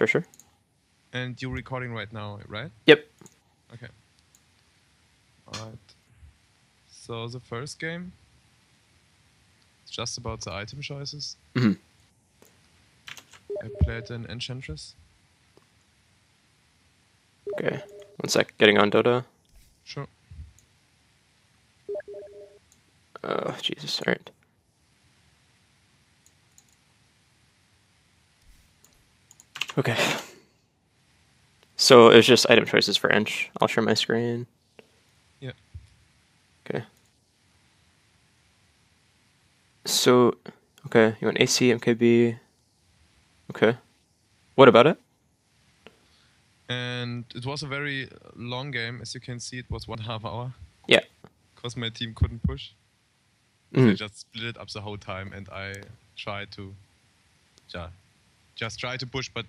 Sure. And you're recording right now, right? Yep. Okay. Alright. So the first game, it's just about the item choices. Mm-hmm. I played an Enchantress. Okay. 1 sec. Getting on Dota. Sure. Oh, Jesus. All right. Okay. So it was just item choices for Ench. I'll share my screen. Yeah. Okay. So, okay, you want AC, MKB. Okay. What about it? And it was a very long game. As you can see, it was 1.5 hour. Yeah. Because my team couldn't push. They just split it up the whole time, and I tried to just try to push, but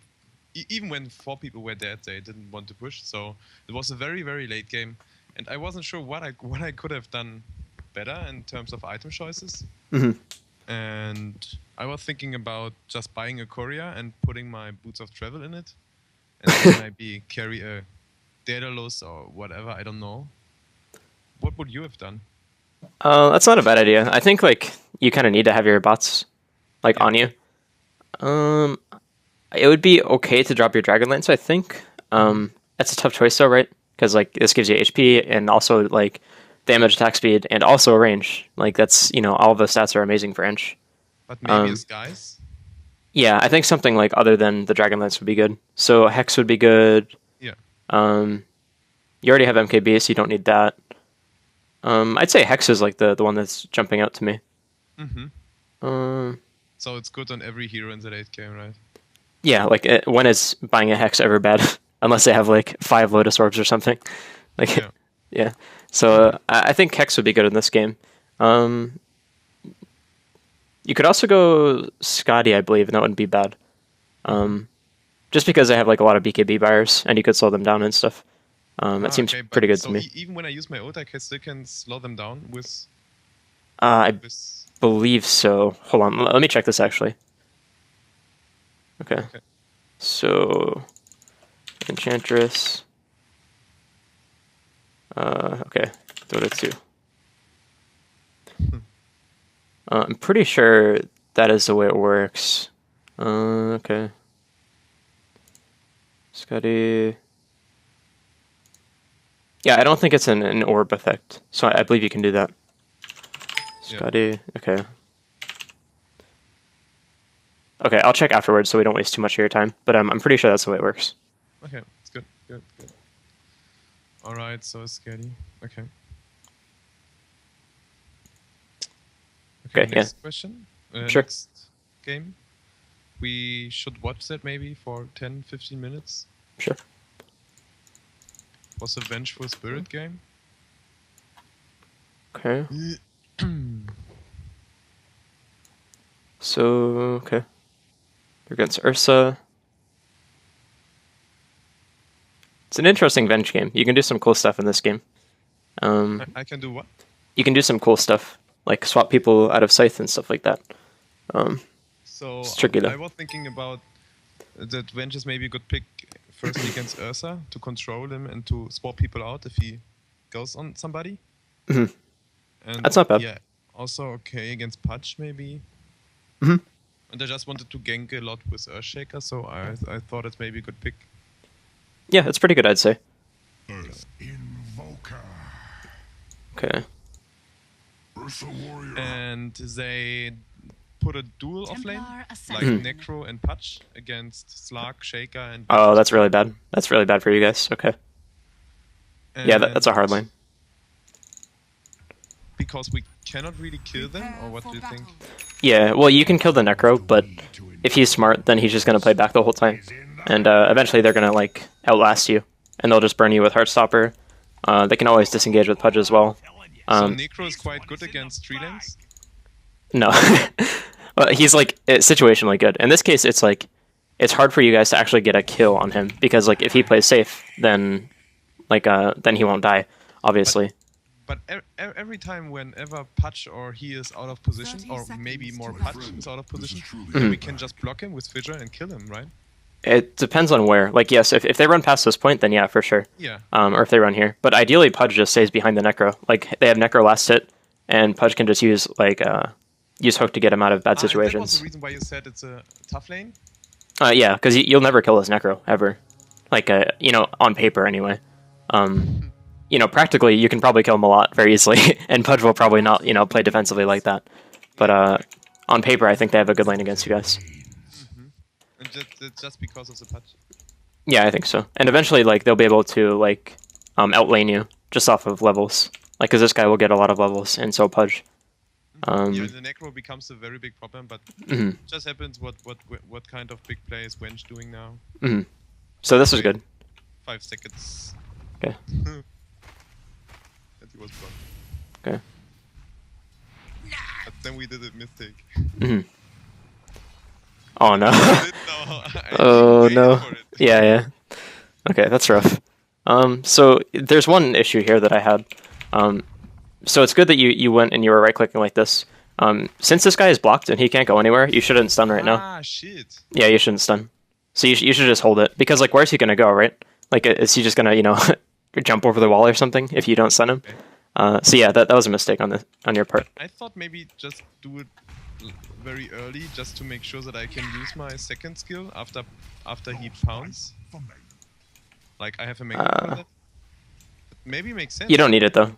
even when 4 people were dead, they didn't want to push. So it was a very, very late game, and I wasn't sure what I could have done better in terms of item choices. And I was thinking about just buying a courier and putting my boots of travel in it, and then maybe carry a Daedalus or whatever. I don't know. What would you have done? That's not a bad idea. I think like you kind of need to have your bots like on you. It would be okay to drop your Dragonlance, I think. That's a tough choice though, right? Because like this gives you HP and also like damage, attack speed, and also range. Like that's, you know, all the stats are amazing for Ench. But maybe a Skies? Yeah, I think something like other than the Dragonlance would be good. So Hex would be good. Yeah. You already have MKB, so you don't need that. I'd say Hex is like the one that's jumping out to me. So it's good on every hero in the late game, right? Yeah, like when is buying a Hex ever bad? Unless they have like 5 Lotus Orbs or something. Like, yeah. So I think Hex would be good in this game. You could also go Scotty, I believe, and that wouldn't be bad. Just because they have like a lot of BKB buyers, and you could slow them down and stuff. That seems pretty good to me. Even when I use my ult, I still can slow them down with... I believe so. Hold on, let me check this actually. Okay. So, Enchantress. Okay, Dota 2. I'm pretty sure that is the way it works. Okay. Scotty. Yeah, I don't think it's an orb effect, so I believe you can do that. Scotty, okay. Okay, I'll check afterwards so we don't waste too much of your time, but I'm pretty sure that's the way it works. Okay, it's good. Alright, so Scotty. Okay. Okay, next question. Sure. Next game. We should watch that maybe for 10-15 minutes. Sure. Was a Vengeful Spirit game. Okay. So, okay. You're against Ursa. It's an interesting Venge game. You can do some cool stuff in this game. I can do what? You can do some cool stuff, like swap people out of Scythe and stuff like that. So it's tricky though. I was thinking about that Venge is maybe a good pick firstly against Ursa to control him and to swap people out if he goes on somebody. And that's not bad. Yeah, also okay against Pudge maybe. And I just wanted to gank a lot with Earthshaker, so I thought it's maybe a good pick. Yeah, it's pretty good, I'd say. Okay. And they put a dual offlane, like Necro and Pudge against Slark, Shaker, and... Oh, that's really bad. That's really bad for you guys. Okay. And yeah, that's a hard lane. Because we cannot really kill them, or what do you think? Yeah, well, you can kill the Necro, but if he's smart, then he's just going to play back the whole time. And eventually they're going to, like, outlast you. And they'll just burn you with Heartstopper. They can always disengage with Pudge as well. So Necro is quite good against tree lanes? No. Well, he's, like, situationally good. In this case, it's, like, it's hard for you guys to actually get a kill on him. Because, like, if he plays safe, then, like, then he won't die, obviously. But every time whenever Pudge or he is out of position, or maybe more Pudge is out of position, then we can just block him with Fissure and kill him, right? It depends on where. Like, yes, if they run past this point, then yeah, for sure. Yeah. Or if they run here. But ideally, Pudge just stays behind the Necro. Like, they have Necro last hit, and Pudge can just use, like, use Hook to get him out of bad And that was situations. the reason why you said it's a tough lane? Yeah, because you'll never kill this Necro, ever. Like, you know, on paper, anyway. You know, practically, you can probably kill him a lot very easily, and Pudge will probably not, you know, play defensively like that. But, on paper, I think they have a good lane against you guys. And just because of the Pudge? Yeah, I think so. And eventually, like, they'll be able to, like, outlane you just off of levels. Like, because this guy will get a lot of levels, and so Pudge. Yeah, the Necro becomes a very big problem, but it just happens what kind of big play is Wench doing now. So this is good. 5 seconds. Okay. And he was blocked. Okay. But then we did a mistake. Oh no. Oh no. Yeah. Okay, that's rough. So there's one issue here that I had. So it's good that you went and you were right-clicking like this. Since this guy is blocked and he can't go anywhere, you shouldn't stun right now. Ah, shit. Yeah, you shouldn't stun. So you should just hold it. Because, like, where's he gonna go, right? Like, is he just gonna, you know, jump over the wall or something if you don't stun him? Okay. So yeah, that was a mistake on your part. I thought maybe just do it very early, just to make sure that I can use my second skill after he pounds. Like, I have a make for that. Maybe makes sense. You don't need it, though.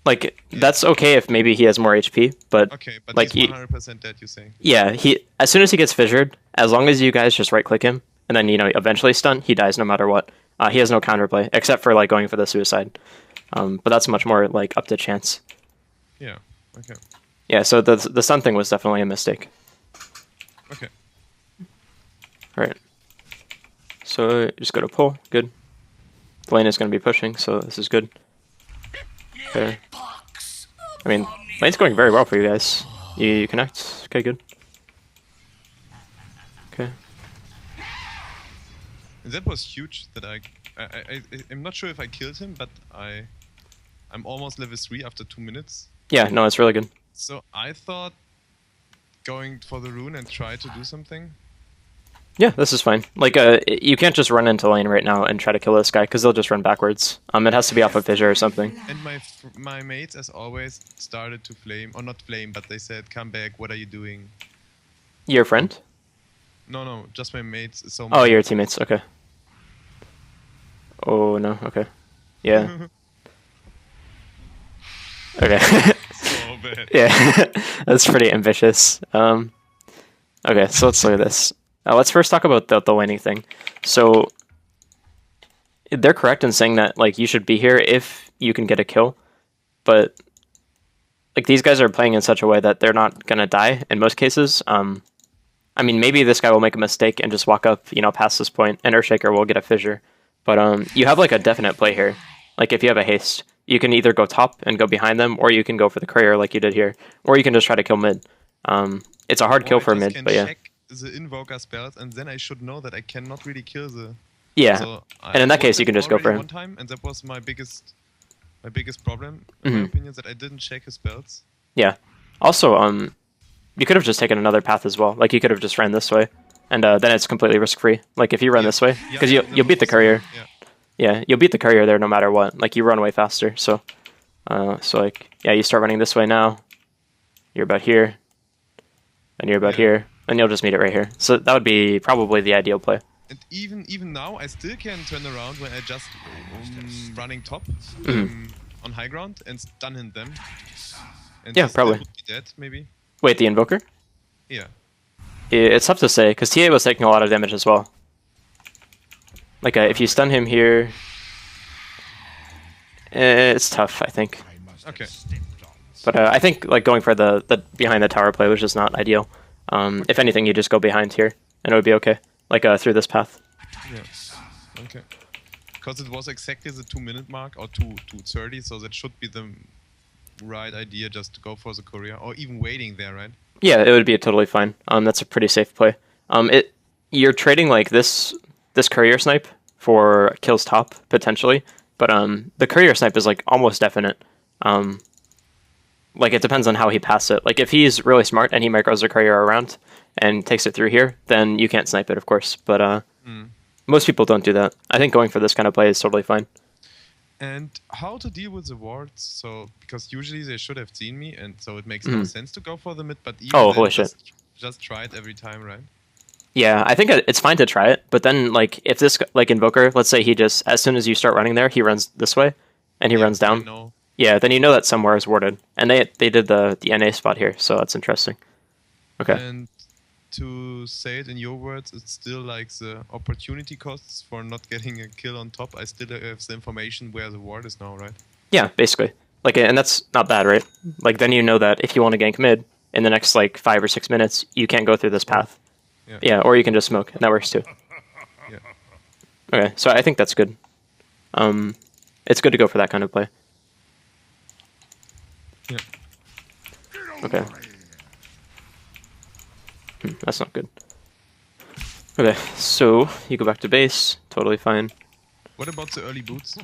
Like, that's okay if maybe he has more HP, but... Okay, but like, he's 100% dead, you say? Yeah, as soon as he gets fissured, as long as you guys just right-click him, and then, you know, eventually stun, he dies no matter what. He has no counterplay, except for, like, going for the suicide. But that's much more, like, up to chance. Yeah, okay. Yeah, so the stun thing was definitely a mistake. Okay. Alright. So, just go to pull. Good. The lane is going to be pushing, so this is good. Okay. I mean, lane's going very well for you guys. You connect. Okay, good. Okay. That was huge that I'm not sure if I killed him, but I'm almost level 3 after 2 minutes. Yeah, no, it's really good. So I thought going for the rune and try to do something. Yeah, this is fine. Like, you can't just run into lane right now and try to kill this guy, because they'll just run backwards. It has to be off of fissure or something. And my mates, as always, started to flame, or not flame, but they said, "Come back, what are you doing?" Your friend? No, just my mates. So oh, your teammates, okay. Oh, no, okay. Yeah. Okay. So bad. Yeah, that's pretty ambitious. Okay, so let's look at this. Let's first talk about the laning thing. So, they're correct in saying that, like, you should be here if you can get a kill, but, like, these guys are playing in such a way that they're not gonna die in most cases. I mean, maybe this guy will make a mistake and just walk up, you know, past this point, and Earthshaker will get a fissure. But, you have, like, a definite play here. Like, if you have a haste, you can either go top and go behind them, or you can go for the courier like you did here, or you can just try to kill mid. It's a hard kill for mid, but yeah. Check the invoker spells, and then I should know that I cannot really kill the... Yeah, so and in that case, you can just go for him. One time, and that was my biggest problem, in my opinion, that I didn't check his spells. Yeah. Also, you could have just taken another path as well. Like, you could have just ran this way, and then it's completely risk-free. Like, if you run this way, because you'll beat the courier. Yeah, you'll beat the courier there no matter what. Like, you run way faster, so like, yeah, you start running this way now. You're about here, and you're about here, and you'll just meet it right here. So that would be probably the ideal play. And even now, I still can turn around when I just running top on high ground and stun him them. And yeah, probably. Would be dead, maybe. Wait, the Invoker? Yeah. It's tough to say, because TA was taking a lot of damage as well. Like, if you stun him here, it's tough, I think. Okay. But I think, like, going for the behind the tower play was just not ideal. If anything, you just go behind here, and it would be okay. Like, through this path. Yeah. Okay. Because it was exactly the 2-minute mark, or 2:30, so that should be the right idea, just to go for the courier, or even waiting there, right? Yeah, it would be totally fine. That's a pretty safe play. You're trading, like, this courier snipe for kills top, potentially, but the courier snipe is, like, almost definite. Like, it depends on how he passes it. Like, if he's really smart and he micros the courier around and takes it through here, then you can't snipe it, of course. But Most people don't do that. I think going for this kind of play is totally fine. And how to deal with the wards? So because usually they should have seen me, and so it makes no sense to go for the mid. But even holy shit! Just try it every time, right? Yeah, I think it's fine to try it. But then, like, if this like Invoker, let's say he just as soon as you start running there, he runs this way, and he runs down. Yeah, then you know that somewhere is warded, and they did the NA spot here, so that's interesting. Okay. And to say it in your words, it's still like the opportunity costs for not getting a kill on top. I still have the information where the ward is now, right? Yeah, basically. Like, and that's not bad, right? Like, then you know that if you want to gank mid in the next like 5 or 6 minutes, you can't go through this path. Yeah, or you can just smoke, and that works too. Yeah. Okay, so I think that's good. It's good to go for that kind of play. Yeah. Okay. That's not good. Okay, so you go back to base, totally fine. What about the early boots?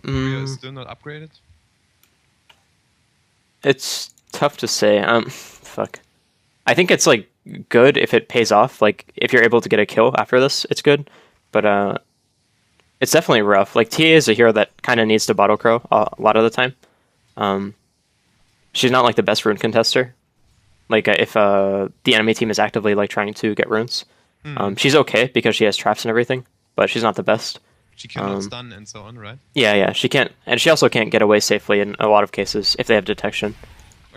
We are still not upgraded? It's tough to say. Fuck. I think it's like good if it pays off. Like if you're able to get a kill after this, it's good. But it's definitely rough. Like TA is a hero that kind of needs to bottle crow a lot of the time. She's not like the best rune contester. Like if the enemy team is actively like trying to get runes, she's okay because she has traps and everything, but she's not the best. She cannot stun and so on, right? Yeah, she can't, and she also can't get away safely in a lot of cases if they have detection.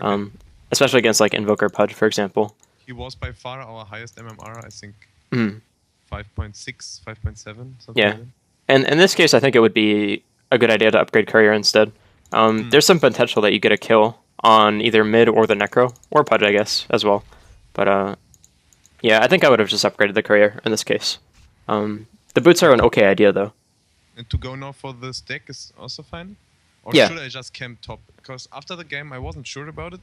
Okay. Especially against like Invoker Pudge, for example. He was by far our highest MMR, I think. 5.6, 5.7, something like that. And in this case, I think it would be a good idea to upgrade Courier instead. There's some potential that you get a kill on either mid or the Necro, or Pudge, I guess, as well. But yeah, I think I would have just upgraded the Courier in this case. The boots are an okay idea, though. And to go now for the stack is also fine? Or Yeah. should I just camp top? Because after the game, I wasn't sure about it.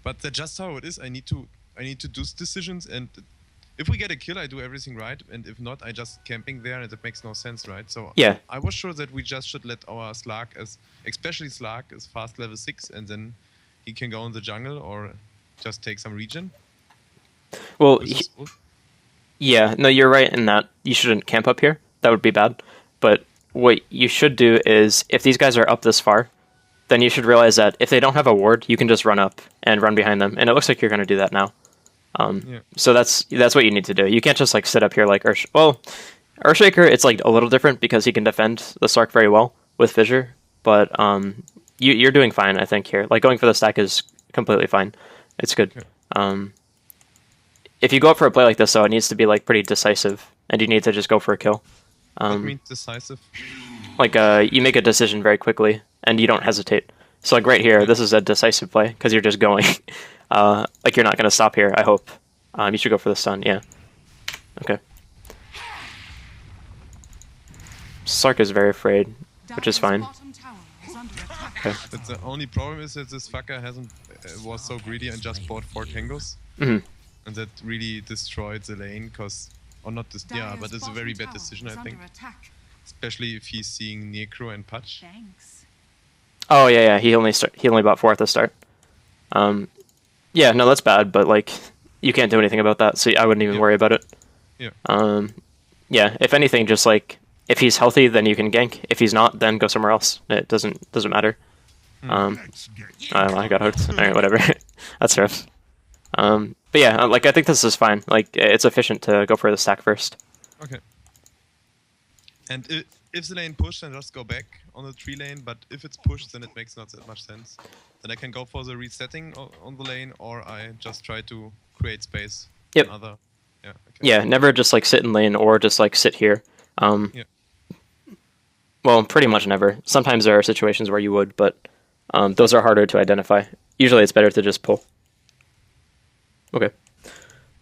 But that's just how it is. I need to do decisions, and if we get a kill, I do everything right, and if not, I just camping there, and it makes no sense, right? So yeah, I was sure that we just should let our Slark, especially Slark, is fast level 6, and then he can go in the jungle or just take some regen. Well, yeah, no, you're right in that you shouldn't camp up here. That would be bad. But what you should do is, if these guys are up this far, then you should realize that if they don't have a ward, you can just run up and run behind them. And it looks like you're going to do that now. So that's what you need to do. You can't just like sit up here like Earthshaker. It's like a little different because he can defend the Slark very well with Fissure. But you're doing fine, I think, here. Like going for the stack is completely fine. It's good. Okay. If you go up for a play like this, though, it needs to be like pretty decisive, and you need to just go for a kill. What means decisive? Like you make a decision very quickly, and you don't hesitate. So like right here, this is a decisive play because you're just going. Like you're not going to stop here, I hope. You should go for the stun, yeah. Okay. Slark is very afraid, which is fine. Okay. But the only problem is that this fucker was so greedy and just bought 4 tangos. And that really destroyed the lane, but it's a very bad decision, I think. Especially if he's seeing Necro and Pudge. Oh yeah, he only bought 4 at the start. Yeah, no, that's bad, but like you can't do anything about that, so I wouldn't even worry about it. Yeah. Yeah, if anything, just like if he's healthy, then you can gank. If he's not, then go somewhere else. It doesn't matter. I got hooked. All right, whatever. That's rough. But yeah, like I think this is fine. Like it's efficient to go for the stack first. Okay. And if the lane pushed, then just go back on the 3 lane. But if it's pushed, then it makes not that much sense. Then I can go for the resetting on the lane, or I just try to create space. Yep. Yeah, never just like sit in lane or just like sit here. Well, pretty much never. Sometimes there are situations where you would, but those are harder to identify. Usually it's better to just pull. Okay.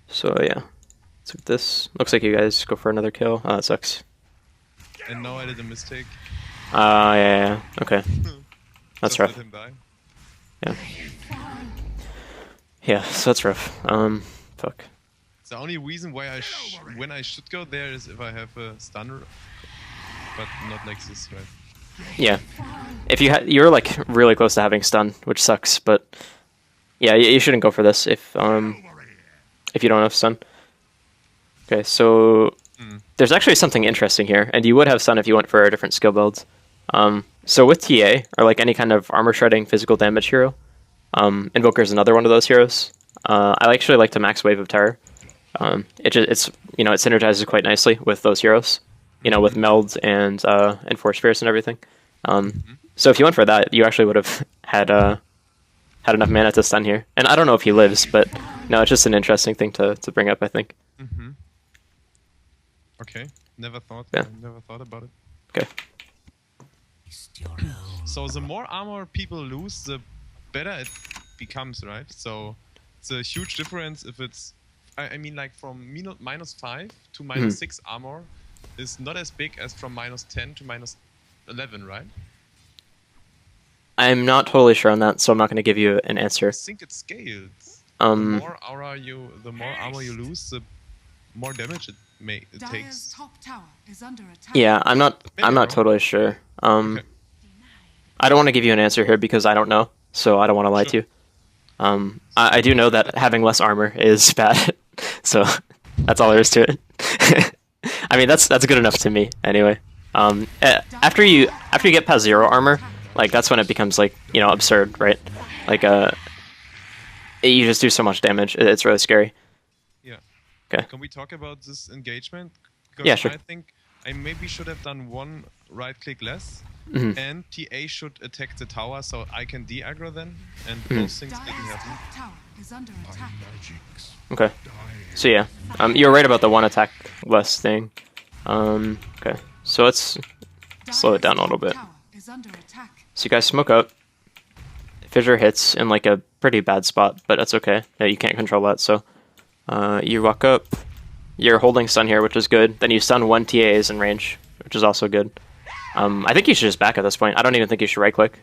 So yeah. So this looks like you guys go for another kill. Oh, that sucks. And now I did a mistake. Yeah. Okay. That's rough. Let him die. Yeah. Yeah, so that's rough. Fuck. The only reason why when I should go there is if I have a stunner, but not like this, right? Yeah. If you're like really close to having stun, which sucks, but yeah, you shouldn't go for this if you don't have stun. Okay, so there's actually something interesting here, and you would have stun if you went for a different skill build. So with TA, or like any kind of armor shredding physical damage hero, Invoker is another one of those heroes. I actually like to max Wave of Terror. It synergizes quite nicely with those heroes, with Meld and Force Fierce and everything. So if you went for that, you actually would have had enough mana to stun here. And I don't know if he lives, but no, it's just an interesting thing to bring up, I think. Okay, never thought about it. Okay. So the more armor people lose, the better it becomes, right? So it's a huge difference if it's, I mean, like from -5 to -6 armor is not as big as from -10 to -11, right? I'm not totally sure on that, so I'm not going to give you an answer. I think it scales. The more armor you lose, the more damage it takes. Top tower is under attack. Yeah, I'm not totally sure. Okay. I don't want to give you an answer here because I don't know, so I don't want to lie to you. I do know that having less armor is bad, so that's all there is to it. I mean, that's good enough to me, anyway. After you get past 0 armor, like that's when it becomes like absurd, right? Like you just do so much damage. It's really scary. Yeah. Okay. Can we talk about this engagement? Yeah, sure. I think I maybe should have done one right click less, and TA should attack the tower so I can de-aggro then, and those things didn't happen. Tower is under attack. Okay. So yeah, you're right about the one attack less thing. Okay. So let's slow it down a little bit. Tower is under attack. So you guys smoke up. Fissure hits in like a pretty bad spot, but that's okay. Yeah, you can't control that. So you walk up. You're holding stun here, which is good. Then you stun 1 TAs in range, which is also good. I think you should just back at this point. I don't even think you should right click.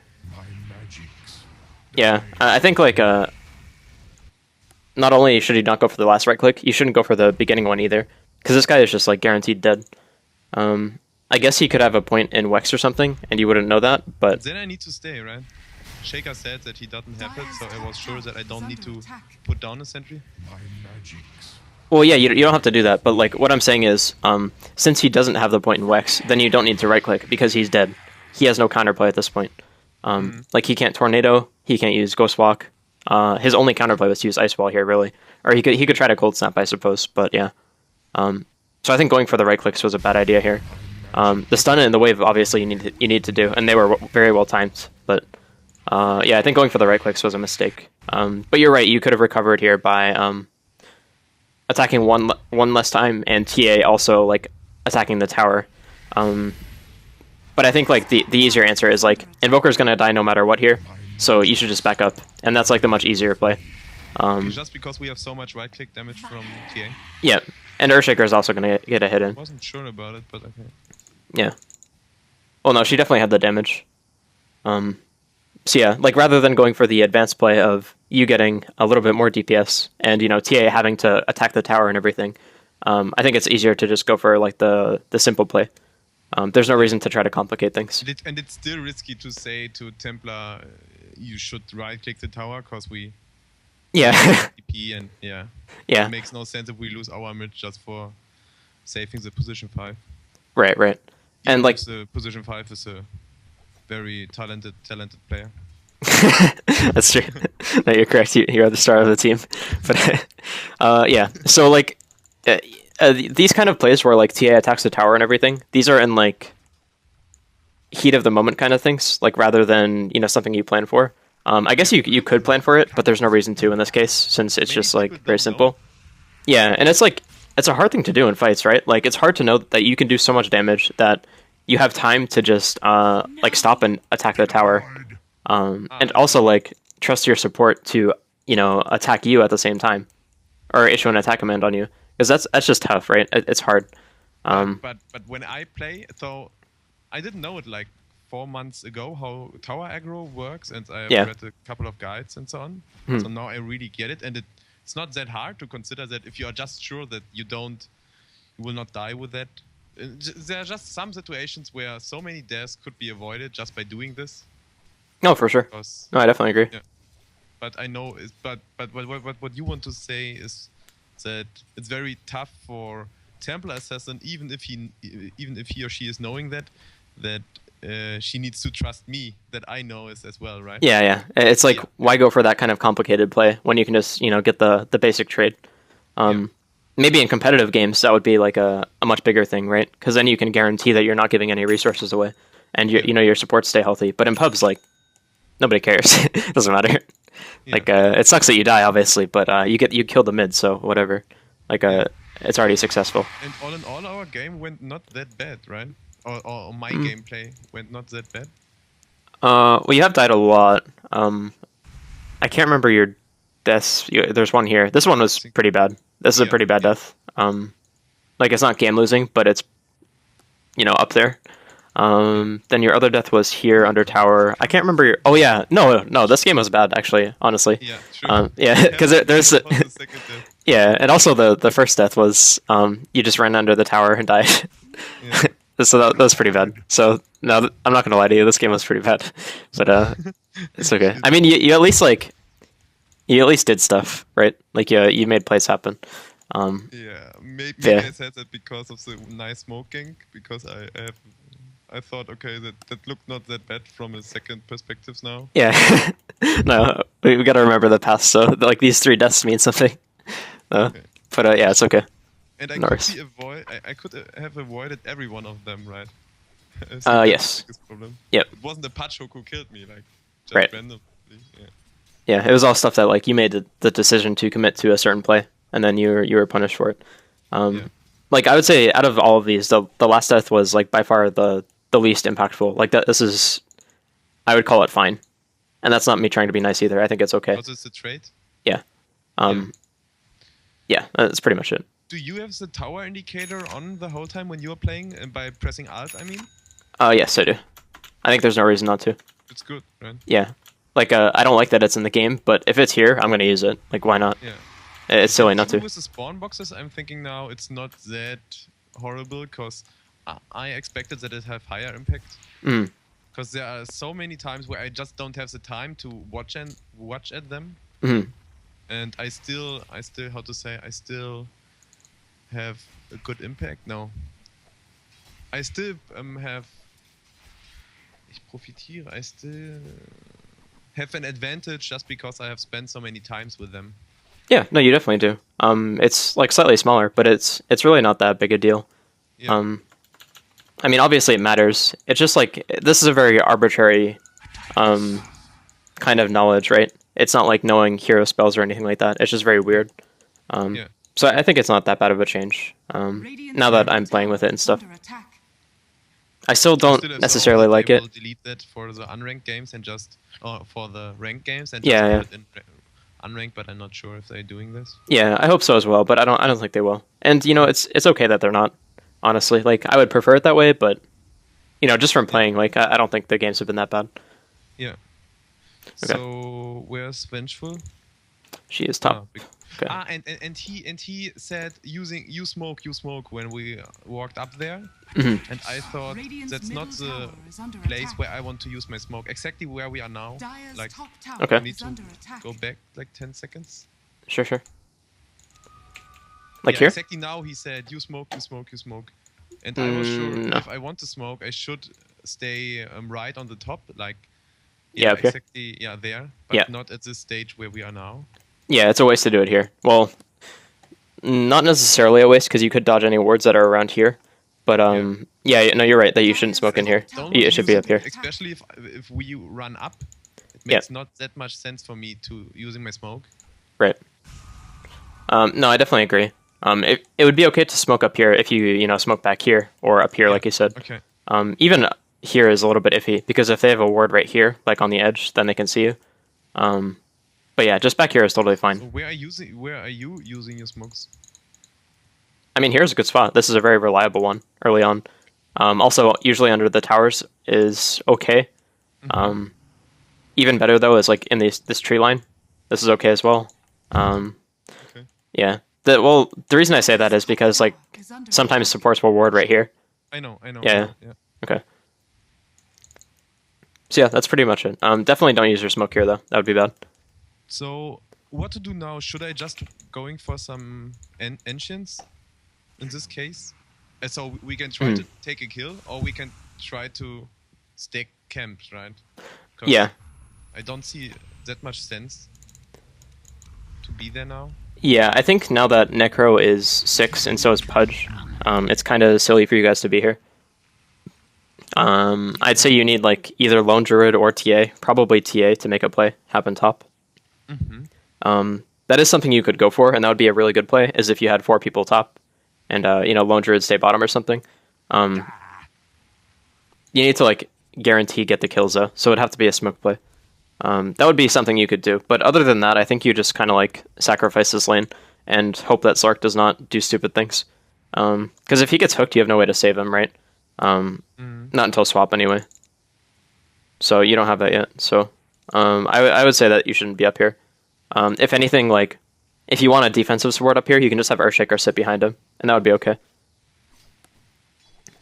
Yeah, I think like not only should you not go for the last right click, you shouldn't go for the beginning one either, because this guy is just like guaranteed dead. I guess he could have a point in Wex or something, and you wouldn't know that. But then I need to stay, right? Shaker said that he doesn't have it, so I was sure that I don't need to put down a sentry. Well, yeah, you don't have to do that, but like what I'm saying is, since he doesn't have the point in Wex, then you don't need to right click because he's dead. He has no counterplay at this point. Like he can't Tornado, he can't use Ghost Walk. His only counterplay was to use Ice Wall here, really, or he could try to Cold Snap, I suppose. But yeah, so I think going for the right clicks was a bad idea here. The stun and the wave, obviously, you need to do, and they were very well timed. But yeah, I think going for the right clicks was a mistake. But you're right, you could have recovered here by attacking one less time, and TA also like attacking the tower. But I think like the easier answer is like Invoker's gonna die no matter what here, so you should just back up, and that's like the much easier play. Just because we have so much right click damage from TA. Yeah, and Earthshaker is also gonna get a hit in. I wasn't sure about it, but okay. Yeah. Well, no, she definitely had the damage. So yeah, like rather than going for the advanced play of you getting a little bit more DPS and TA having to attack the tower and everything, I think it's easier to just go for like the simple play. There's no reason to try to complicate things. And it's still risky to say to Templar, you should right click the tower because we TP and yeah, it makes no sense if we lose our mid just for saving the position 5. Right. And like the position 5 is a very talented player. That's true. No, you're correct. You are the star of the team. But yeah, so like these kind of plays where like TA attacks the tower and everything, these are in like heat of the moment kind of things, like rather than something you plan for. I guess you could plan for it, but there's no reason to in this case since it's just like very simple. Yeah, and it's like it's a hard thing to do in fights, right? Like it's hard to know that you can do so much damage that you have time to just like stop and attack the tower, and also like trust your support to attack you at the same time, or issue an attack command on you, because that's just tough, right? It's hard. But when I play, so I didn't know it like 4 months ago how tower aggro works, and I have read a couple of guides and so on. So now I really get it, and it's not that hard to consider that if you are just sure that you will not die with that. There are just some situations where so many deaths could be avoided just by doing this. No, for sure. No, I definitely agree. Yeah. But I know, but what you want to say is that it's very tough for Temple Assassin, even if he or she is knowing that she needs to trust me that I know as well, right? Yeah. It's like, why go for that kind of complicated play when you can just, get the basic trade? Maybe in competitive games, that would be like a much bigger thing, right? Because then you can guarantee that you're not giving any resources away, and your supports stay healthy. But in pubs, like, nobody cares. It doesn't matter. Yeah. Like, it sucks that you die, obviously, but you kill the mid, so whatever. Like, it's already successful. And all in all, our game went not that bad, right? Or my gameplay went not that bad. Well, you have died a lot. I can't remember your deaths. There's one here. This one was pretty bad. This is a pretty bad death. Like, it's not game losing, but it's, up there. Then your other death was here under tower. I can't remember your... Oh, yeah. No. This game was bad, actually, honestly. Yeah, true. Because there's... Yeah, and also the first death was you just ran under the tower and died. Yeah. So that was pretty bad. So, no, I'm not going to lie to you. This game was pretty bad. But it's okay. I mean, you at least, like... You at least did stuff, right? Like, you made plays happen. Yeah, maybe I said that because of the nice smoking, because I thought, okay, that looked not that bad from a second perspectives now. Yeah. No, we got to remember the past, so, like, these 3 deaths mean something. Okay. But, yeah, it's okay. And I could have avoided every one of them, right? So yes. Problem. Yep. It wasn't the Pacho who killed me, like, just right. randomly. Yeah. Yeah, it was all stuff that, like, you made the decision to commit to a certain play, and then you were punished for it. Like, I would say, out of all of these, the last death was, like, by far the least impactful. Like, this is... I would call it fine. And that's not me trying to be nice either. I think it's okay. Was this a trade? Yeah. Yeah, that's pretty much it. Do you have the tower indicator on the whole time when you are playing, by pressing Alt, I mean? Yes, I do. I think there's no reason not to. It's good, right? Yeah. Like, I don't like that it's in the game, but if it's here, I'm going to use it. Like, why not? Yeah. It's silly not to. With the spawn boxes, I'm thinking now it's not that horrible, because I expected that it have higher impact. Because there are so many times where I just don't have the time to watch at them. And I still how to say, I still have a good impact. No. I still have... Ich profitiere. I still have an advantage just because I have spent so many times with them. Yeah, no, you definitely do. It's like slightly smaller, but it's really not that big a deal. Yeah. I mean, obviously it matters. It's just like, this is a very arbitrary kind of knowledge, right? It's not like knowing hero spells or anything like that. It's just very weird. So I think it's not that bad of a change. Now that I'm playing with it and stuff. I still don't necessarily like it. Delete that for the unranked games and just for the ranked games and yeah. Put it in unranked, but I'm not sure if they're doing this. Yeah, I hope so as well, but I don't think they will. And it's okay that they're not. Honestly, like, I would prefer it that way, but just from playing, like, I don't think the games have been that bad. Yeah. Okay. So where's Vengeful? She is top. Okay. And he said you smoke when we walked up there, and I thought that's not the place where I want to use my smoke. Exactly where we are now. Like, okay. I need to go back like 10 seconds. Sure. Like here? Exactly now he said you smoke, and I was sure if I want to smoke, I should stay right on the top, like exactly there, but not at this stage where we are now. Yeah, it's a waste to do it here. Well, not necessarily a waste, because you could dodge any wards that are around here. But no, you're right that you shouldn't smoke in here. It should be up here. Especially if we run up, it makes not that much sense for me to using my smoke. Right. No, I definitely agree. It would be okay to smoke up here if you smoke back here or up here, like you said. Okay. Even here is a little bit iffy, because if they have a ward right here, like on the edge, then they can see you. But yeah, just back here is totally fine. So where are you using your smokes? I mean, here's a good spot. This is a very reliable one early on. Also, usually under the towers is okay. Even better though is like in this tree line. This is okay as well. Okay. Yeah. The reason I say that is because like sometimes supports will ward right here. I know. Yeah. Okay. So yeah, that's pretty much it. Definitely don't use your smoke here though. That would be bad. So what to do now? Should I just going for some ancients in this case? And so we can try to take a kill, or we can try to stack camps, right? 'Cause Yeah. I don't see that much sense to be there now. Yeah, I think now that Necro is 6 and so is Pudge, it's kind of silly for you guys to be here. I'd say you need like either Lone Druid or TA, probably TA to make a play happen top. That is something you could go for, and that would be a really good play, is if you had 4 people top, and Lone Druid stay bottom or something. You need to like guarantee get the kills though, so it'd have to be a smoke play. That would be something you could do, but other than that, I think you just kind of like sacrifice this lane and hope that Slark does not do stupid things. Because if he gets hooked, you have no way to save him, right? Not until swap anyway. So you don't have that yet. So I would say that you shouldn't be up here. If anything, like if you want a defensive support up here, you can just have Earthshaker sit behind him, and that would be okay.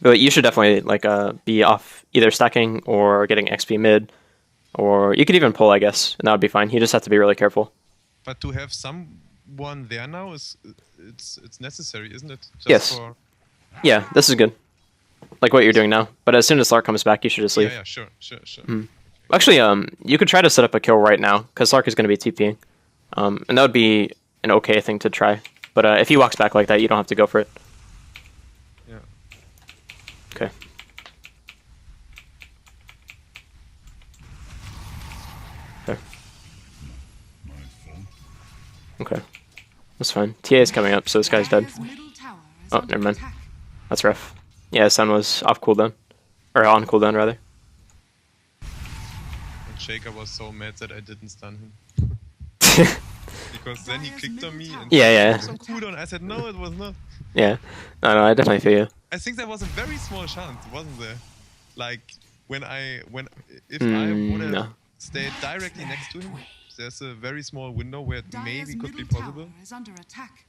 But you should definitely like be off either stacking or getting XP mid, or you could even pull, I guess, and that would be fine. You just have to be really careful. But to have someone there now it's necessary, isn't it? Just Yes. Yeah, this is good. Like what you're doing now. But as soon as Slark comes back, you should just leave. Yeah, sure. Actually, you could try to set up a kill right now, because Slark is going to be TPing. And that would be an okay thing to try. But if he walks back like that, you don't have to go for it. Yeah. Okay. There. Okay. That's fine. TA is coming up, so this guy's dead. Dire's middle tower is Oh, under never mind. attack. That's rough. Yeah, his stun was off cooldown. Or on cooldown, rather. And Shaker was so mad that I didn't stun him. Because then he clicked on me and Yeah. it was on cooldown. I said, no, it was not. Yeah. No, I definitely feel you. I think there was a very small chance, wasn't there? Like if I would have No. stayed directly next to him, there's a very small window where it Dire's maybe could be middle possible. tower is under attack.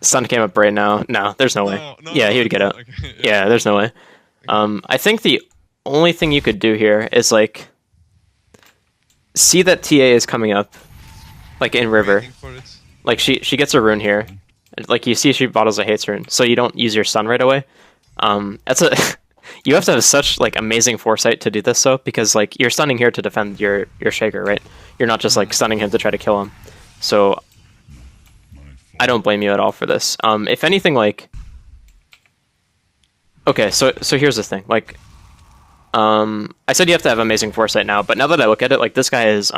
Sun came up right now. No, there's no way. No, Yeah, he would get out. Okay, Yeah, there's no way. I think the only thing you could do here is like see that TA is coming up, like in river. Waiting for it. Like she gets a rune here. Like you see, she bottles a hates rune, so you don't use your stun right away. That's a you have to have such like amazing foresight to do this though, because like you're stunning here to defend your shaker, right? You're not just like stunning him to try to kill him. So I don't blame you at all for this. If anything, like okay, so here's the thing. Like I said you have to have amazing foresight now, but now that I look at it, like this guy is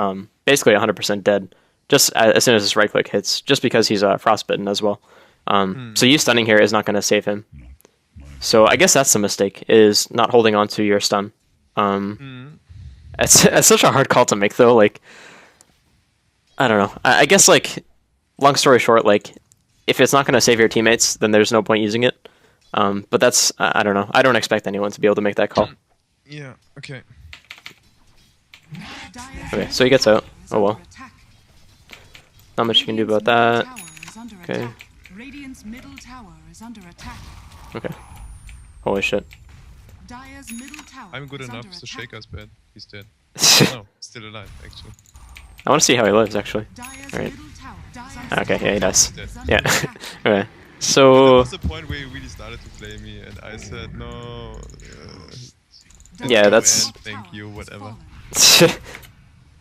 basically 100% dead just as soon as his right click hits, just because he's frostbitten as well. So you stunning here is not going to save him. So I guess that's the mistake, is not holding on to your stun. It's such a hard call to make though. Like I don't know. I guess like long story short, like if it's not going to save your teammates, then there's no point using it. But that's I don't know. I don't expect anyone to be able to make that call. Yeah, okay. Dire's Okay, so he gets out. is Oh well. under attack. Not much you can do about Radiant's that. middle tower is under Okay. attack. Radiant's middle tower is under attack. Okay. Holy shit. Dire's middle tower I'm good is enough, under so attack. Shaker's bad. He's dead. No, still alive, actually. I want to see how he lives actually. Dire's Alright. middle tower. Dire's Okay, yeah, he does. tower is under Yeah. attack. Okay. There So was a point where he really started to play me, and I said, no. Yeah, that's- Dire's Thank top you, tower has whatever. fallen.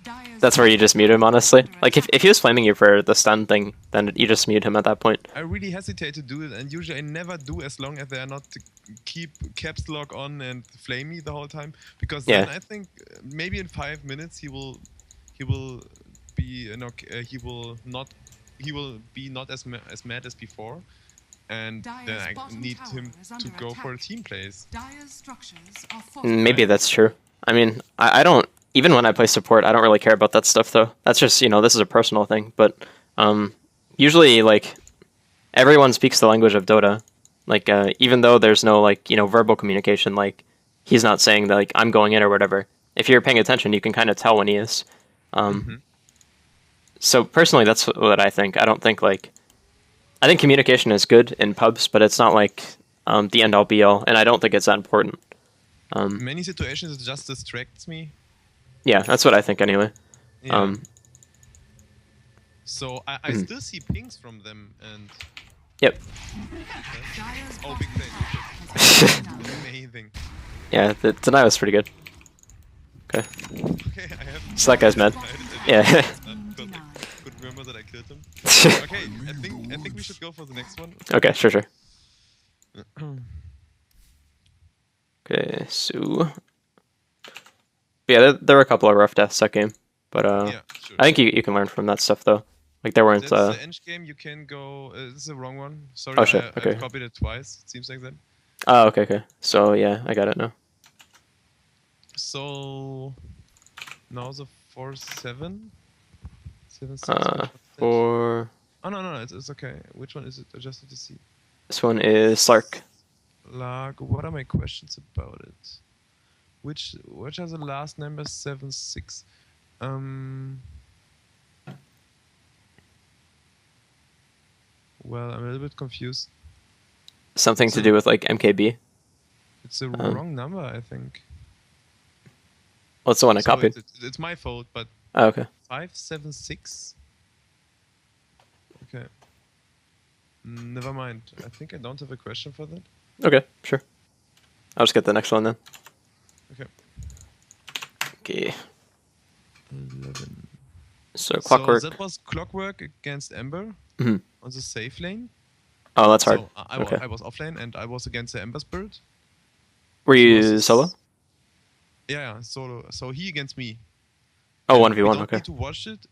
Dire's that's where you just mute him, honestly. Like if he was flaming you for the stun thing, then you just mute him at that point. I really hesitate to do it, and usually I never do as long as they are not to keep caps lock on and flame me the whole time. Because then Yeah. I think maybe in 5 minutes he will be he will be not as mad as before, and then Dire's I bottom need tower him is to under go for a attack. team plays. Dire's structures are fortified. Maybe that's true. I mean, I don't even when I play support, I don't really care about that stuff though. That's just this is a personal thing. But usually like everyone speaks the language of Dota. Like even though there's no like verbal communication, like he's not saying that like I'm going in or whatever. If you're paying attention, you can kind of tell when he is. So personally, that's what I think. I don't think like I think communication is good in pubs, but it's not like the end all be all, and I don't think it's that important. Many situations it just distracts me. Yeah, that's what I think anyway. Yeah. So I still see pings from them, and Yep. Dire's oh, bottom big thing. tower has been destroyed. Amazing. Yeah, the deny was pretty good. Okay. Okay, I have. So that guy's mad. Yeah. Because I could remember that I killed him. Okay, I think we should go for the next one. Okay, sure. Okay, so yeah, there were a couple of rough deaths that game, but Yeah, sure. I think you can learn from that stuff though. Like there weren't. That's the end game. You can go. This is the wrong one. Sorry, Oh, shit, okay. I copied it twice. It seems like that. Oh, okay. So yeah, I got it now. So now the 4-7, 7-6. 4. Oh no, it's okay. Which one is it? I just need to see. This one is Slark. Like, what are my questions about it? Which are the last numbers? 7-6. Well, I'm a little bit confused. Something to do with like MKB. It's the wrong number, I think. What's the one I So copied? it's my fault, but Oh, okay. 5-7-6. Okay. Never mind. I think I don't have a question for that. Okay, sure. I'll just get the next one then. Okay. Okay. 11. So Clockwork. So that was Clockwork against Ember Mhm. on the safe lane. Oh, that's hard. So Okay. I was offlane and I was against the Ember Spirit. Were He you was- solo? Yeah, solo. So he against me. Oh, We 1v1, don't okay. need to watch it.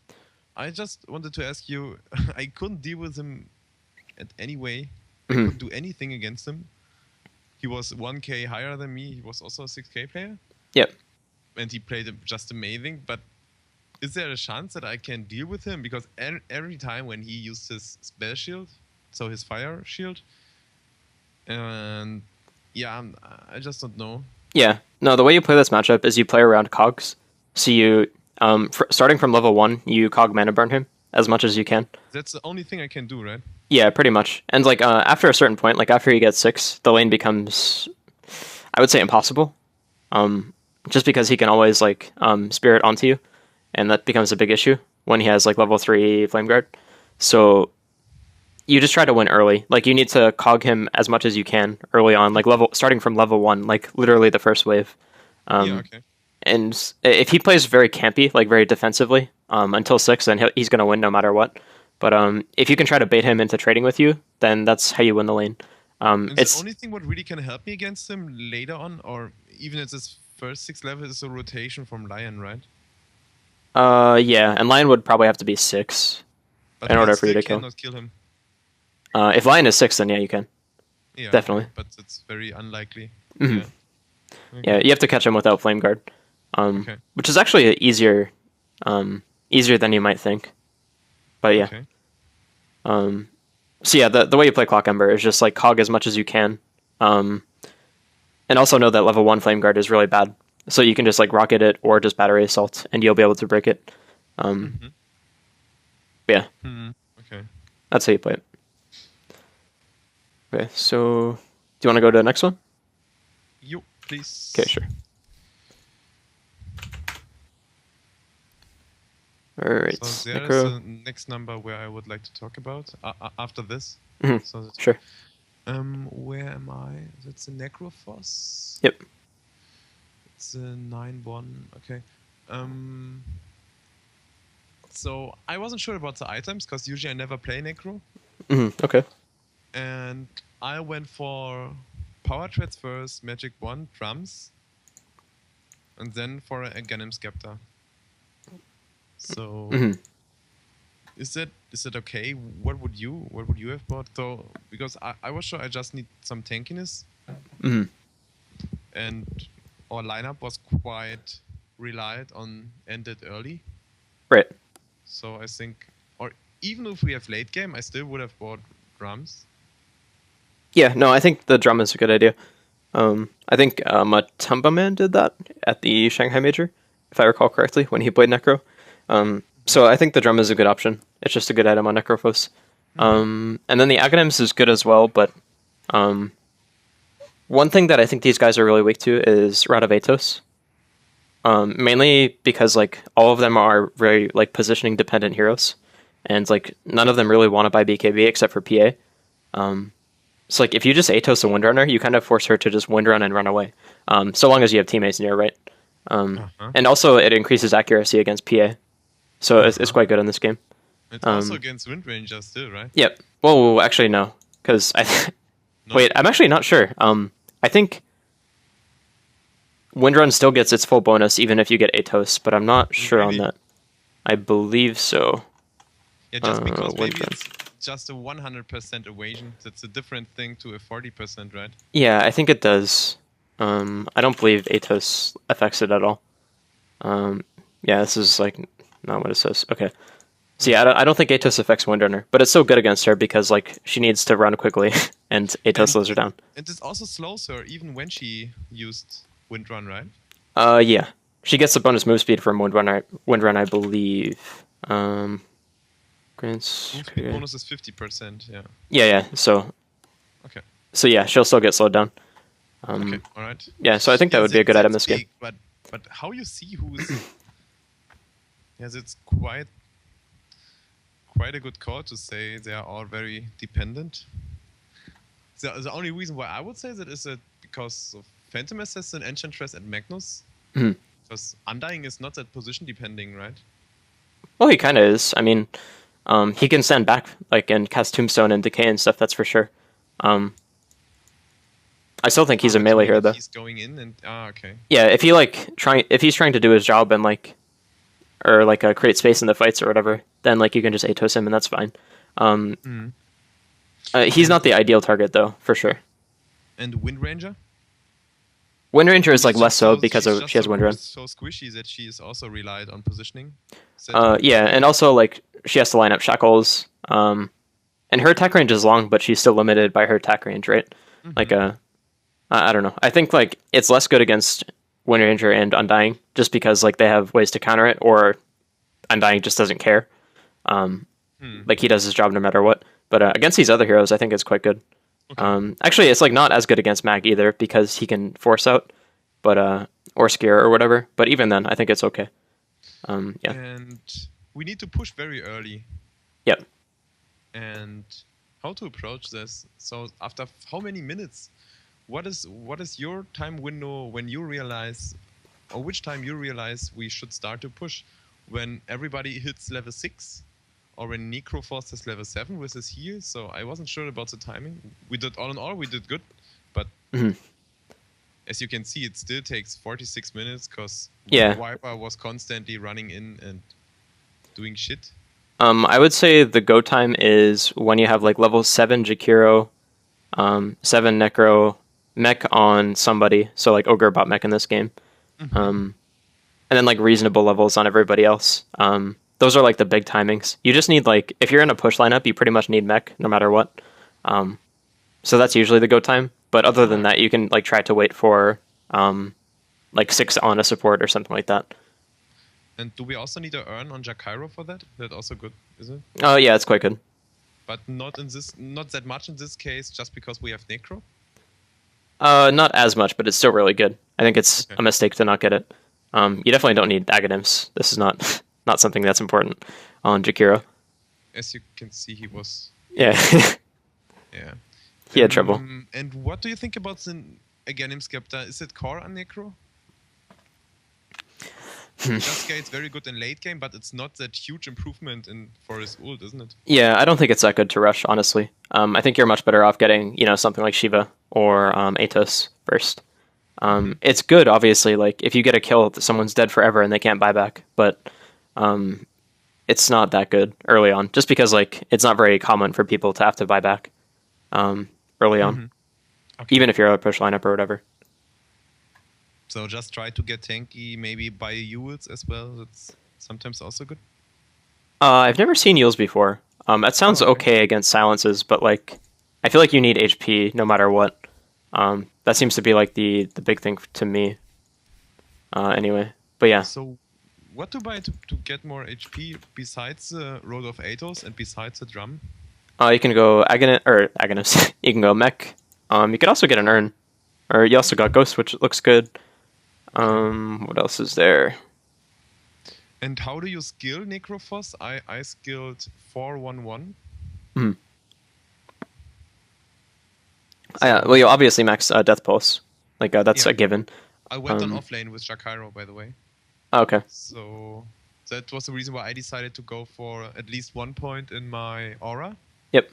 I just wanted to ask you. I couldn't deal with him in any way. I Mhm. couldn't do anything against him. He was 1k higher than me. He was also a 6k player, Yep. and he played just amazing. But is there a chance that I can deal with him? Because every time when he used his spell shield, so his fire shield, and yeah, I just don't know. Yeah. No, the way you play this matchup is you play around cogs. So you, starting from level 1, you cog mana burn him as much as you can. That's the only thing I can do, right? Yeah, pretty much. And like after a certain point, like after you get 6, the lane becomes, I would say, impossible. Just because he can always like spirit onto you, and that becomes a big issue when he has like level 3 flame guard. So you just try to win early. Like you need to cog him as much as you can early on, like starting from level 1, like literally the first wave. Yeah, okay. And if he plays very campy, like very defensively, until 6, then he's going to win no matter what. But if you can try to bait him into trading with you, then that's how you win the lane. And It's the only thing what really can help me against him later on, or even at this first 6 level, is a rotation from Lion, right? yeah, and Lion would probably have to be 6 But in I order for you still to kill. cannot kill him. If Lion is 6, then yeah, you can. Yeah, Definitely. But it's very unlikely. Mhm. Yeah. Yeah, you have to catch him without flame guard, Okay. which is actually easier than you might think. But yeah. Okay. So yeah, the way you play Clock Ember is just like cog as much as you can, and also know that level 1 flame guard is really bad. So you can just like rocket it or just battery assault, and you'll be able to break it. Yeah, Okay. that's how you play it. Okay, so do you want to go to the next one? You, please. Okay, sure. All right, So there's Necro. the next number where I would like to talk about after this. Mhm, So that's, sure. where am I? That's the Necrophos. Yep. It's a 9-1. Okay. So I wasn't sure about the items because usually I never play Necro, Okay. and I went for Power Treads first, Magic Wand, Drums, and then for a Ganem Scepter. So is that okay? What would you have bought though? Because I was sure I just need some tankiness, and our lineup was quite reliant on ended early. Right. So I think, or even if we have late game, I still would have bought drums. Yeah, no, I think the drum is a good idea. I think Matumba Man did that at the Shanghai Major, if I recall correctly, when he played Necro. So I think the drum is a good option. It's just a good item on Necrophos. And then the Aghanims is good as well, but one thing that I think these guys are really weak to is Radavetos. Mainly because like all of them are very like positioning dependent heroes, and like none of them really want to buy BKB except for PA. So like if you just Atos a Windrunner, you kind of force her to just Windrun and run away, so long as you have teammates near, right? And also it increases accuracy against PA, so it's quite good in this game. It's also against Wind Ranger still, right? Yep. Well, actually no, because No? wait, I'm actually not sure. I think Windrun still gets its full bonus even if you get Atos, but I'm not sure on Really? that. I believe so. Yeah, just because maybe Windrun. it's just a 100% evasion. That's a different thing to a 40%, right? Yeah, I think it does. I don't believe Atos affects it at all. Yeah, this is like not what it says. Okay. So yeah, I don't think Atos affects Windrunner, but it's still good against her because like she needs to run quickly, and Atos slows her down. And this also slows her even when she used Windrun, right? Yeah, she gets the bonus move speed from Windrun, I believe. Grants. Move speed bonus is 50%, yeah. Yeah. So Okay. yeah, she'll still get slowed down. Okay, alright. Yeah, so I think that would be a good item this game. But how you see who's... yes, it's quite a good call to say they are all very dependent. The only reason why I would say that is that because of Phantom Assassin, Enchantress, and Magnus. Mhm. Because Undying is not that position depending, right? Well, he kind of is. I mean, he can stand back like and cast Tombstone and Decay and stuff. That's for sure. I still think he's a melee hero though. He's going in and okay. Yeah, if he's trying to do his job and like, or like create space in the fights or whatever, then like you can just Atos him and that's fine. He's not the ideal target though, for sure. And Wind Ranger? Wind Ranger is like She's less so just because she's she has so Wind Run. So squishy that she is also relied on positioning. Yeah, and also like she has to line up shackles. And her attack range is long, but she's still limited by her attack range, right? Like I don't know. I think like it's less good against Wind Ranger and Undying just because like they have ways to counter it, or Undying just doesn't care. Like he does his job no matter what. But against these other heroes, I think it's quite good. Okay. Actually, it's like not as good against Mag either because he can force out, but or scare or whatever. But even then, I think it's okay. Yeah. And we need to push very early. Yep. And how to approach this? So after how many minutes? What is your time window when you realize, or which time you realize we should start to push? When everybody hits level 6? Or when Necroforce is level 7 with his heal? So I wasn't sure about the timing. We did all in all, we did good. But as you can see, it still takes 46 minutes because Viper was constantly running in and doing shit. I would say the go time is when you have like level 7 Jakiro, 7 Necro, mech on somebody, so like Ogre bot mech in this game. And then like reasonable levels on everybody else. Those are like the big timings. You just need like, if you're in a push lineup, you pretty much need mech no matter what. So that's usually the go time. But other than that, you can like try to wait for like 6 on a support or something like that. And do we also need to earn on Jakiro for that? That's also good, is it? Oh yeah, it's quite good. But not that much in this case, just because we have Necro? Not as much, but it's still really good. I think it's a mistake to not get it. You definitely don't need Aghanim's. This is not something that's important on Jakiro. As you can see, he was... Yeah. Yeah. He had trouble. And what do you think about the Aghanim Skepta? Is it core on Necro? Jaska, it's very good in late game, but it's not that huge improvement for his ult, isn't it? Yeah, I don't think it's that good to rush, honestly. I think you're much better off getting, something like Shiva or Atos first. It's good, obviously, like if you get a kill, someone's dead forever and they can't buy back, but it's not that good early on, just because like it's not very common for people to have to buy back early on, even if you're a push lineup or whatever. So just try to get tanky, maybe buy Yules as well. That's sometimes also good. I've never seen Yules before. That sounds okay against silences, but like I feel like you need HP no matter what. That seems to be like the big thing to me. Anyway, but yeah. So what to buy to get more HP besides the Road of Atos and besides the drum? You can go Aghanim. You can go mech. You could also get an urn, or you also got Ghost, which looks good. What else is there? And how do you skill Necrophos? I skilled 411. Mhm. Well, you obviously max Death Pulse. Like, that's Yeah. a given. I went on Um, offlane with Jakiro, by the way. Okay. So that was the reason why I decided to go for at least 1 point in my aura. Yep.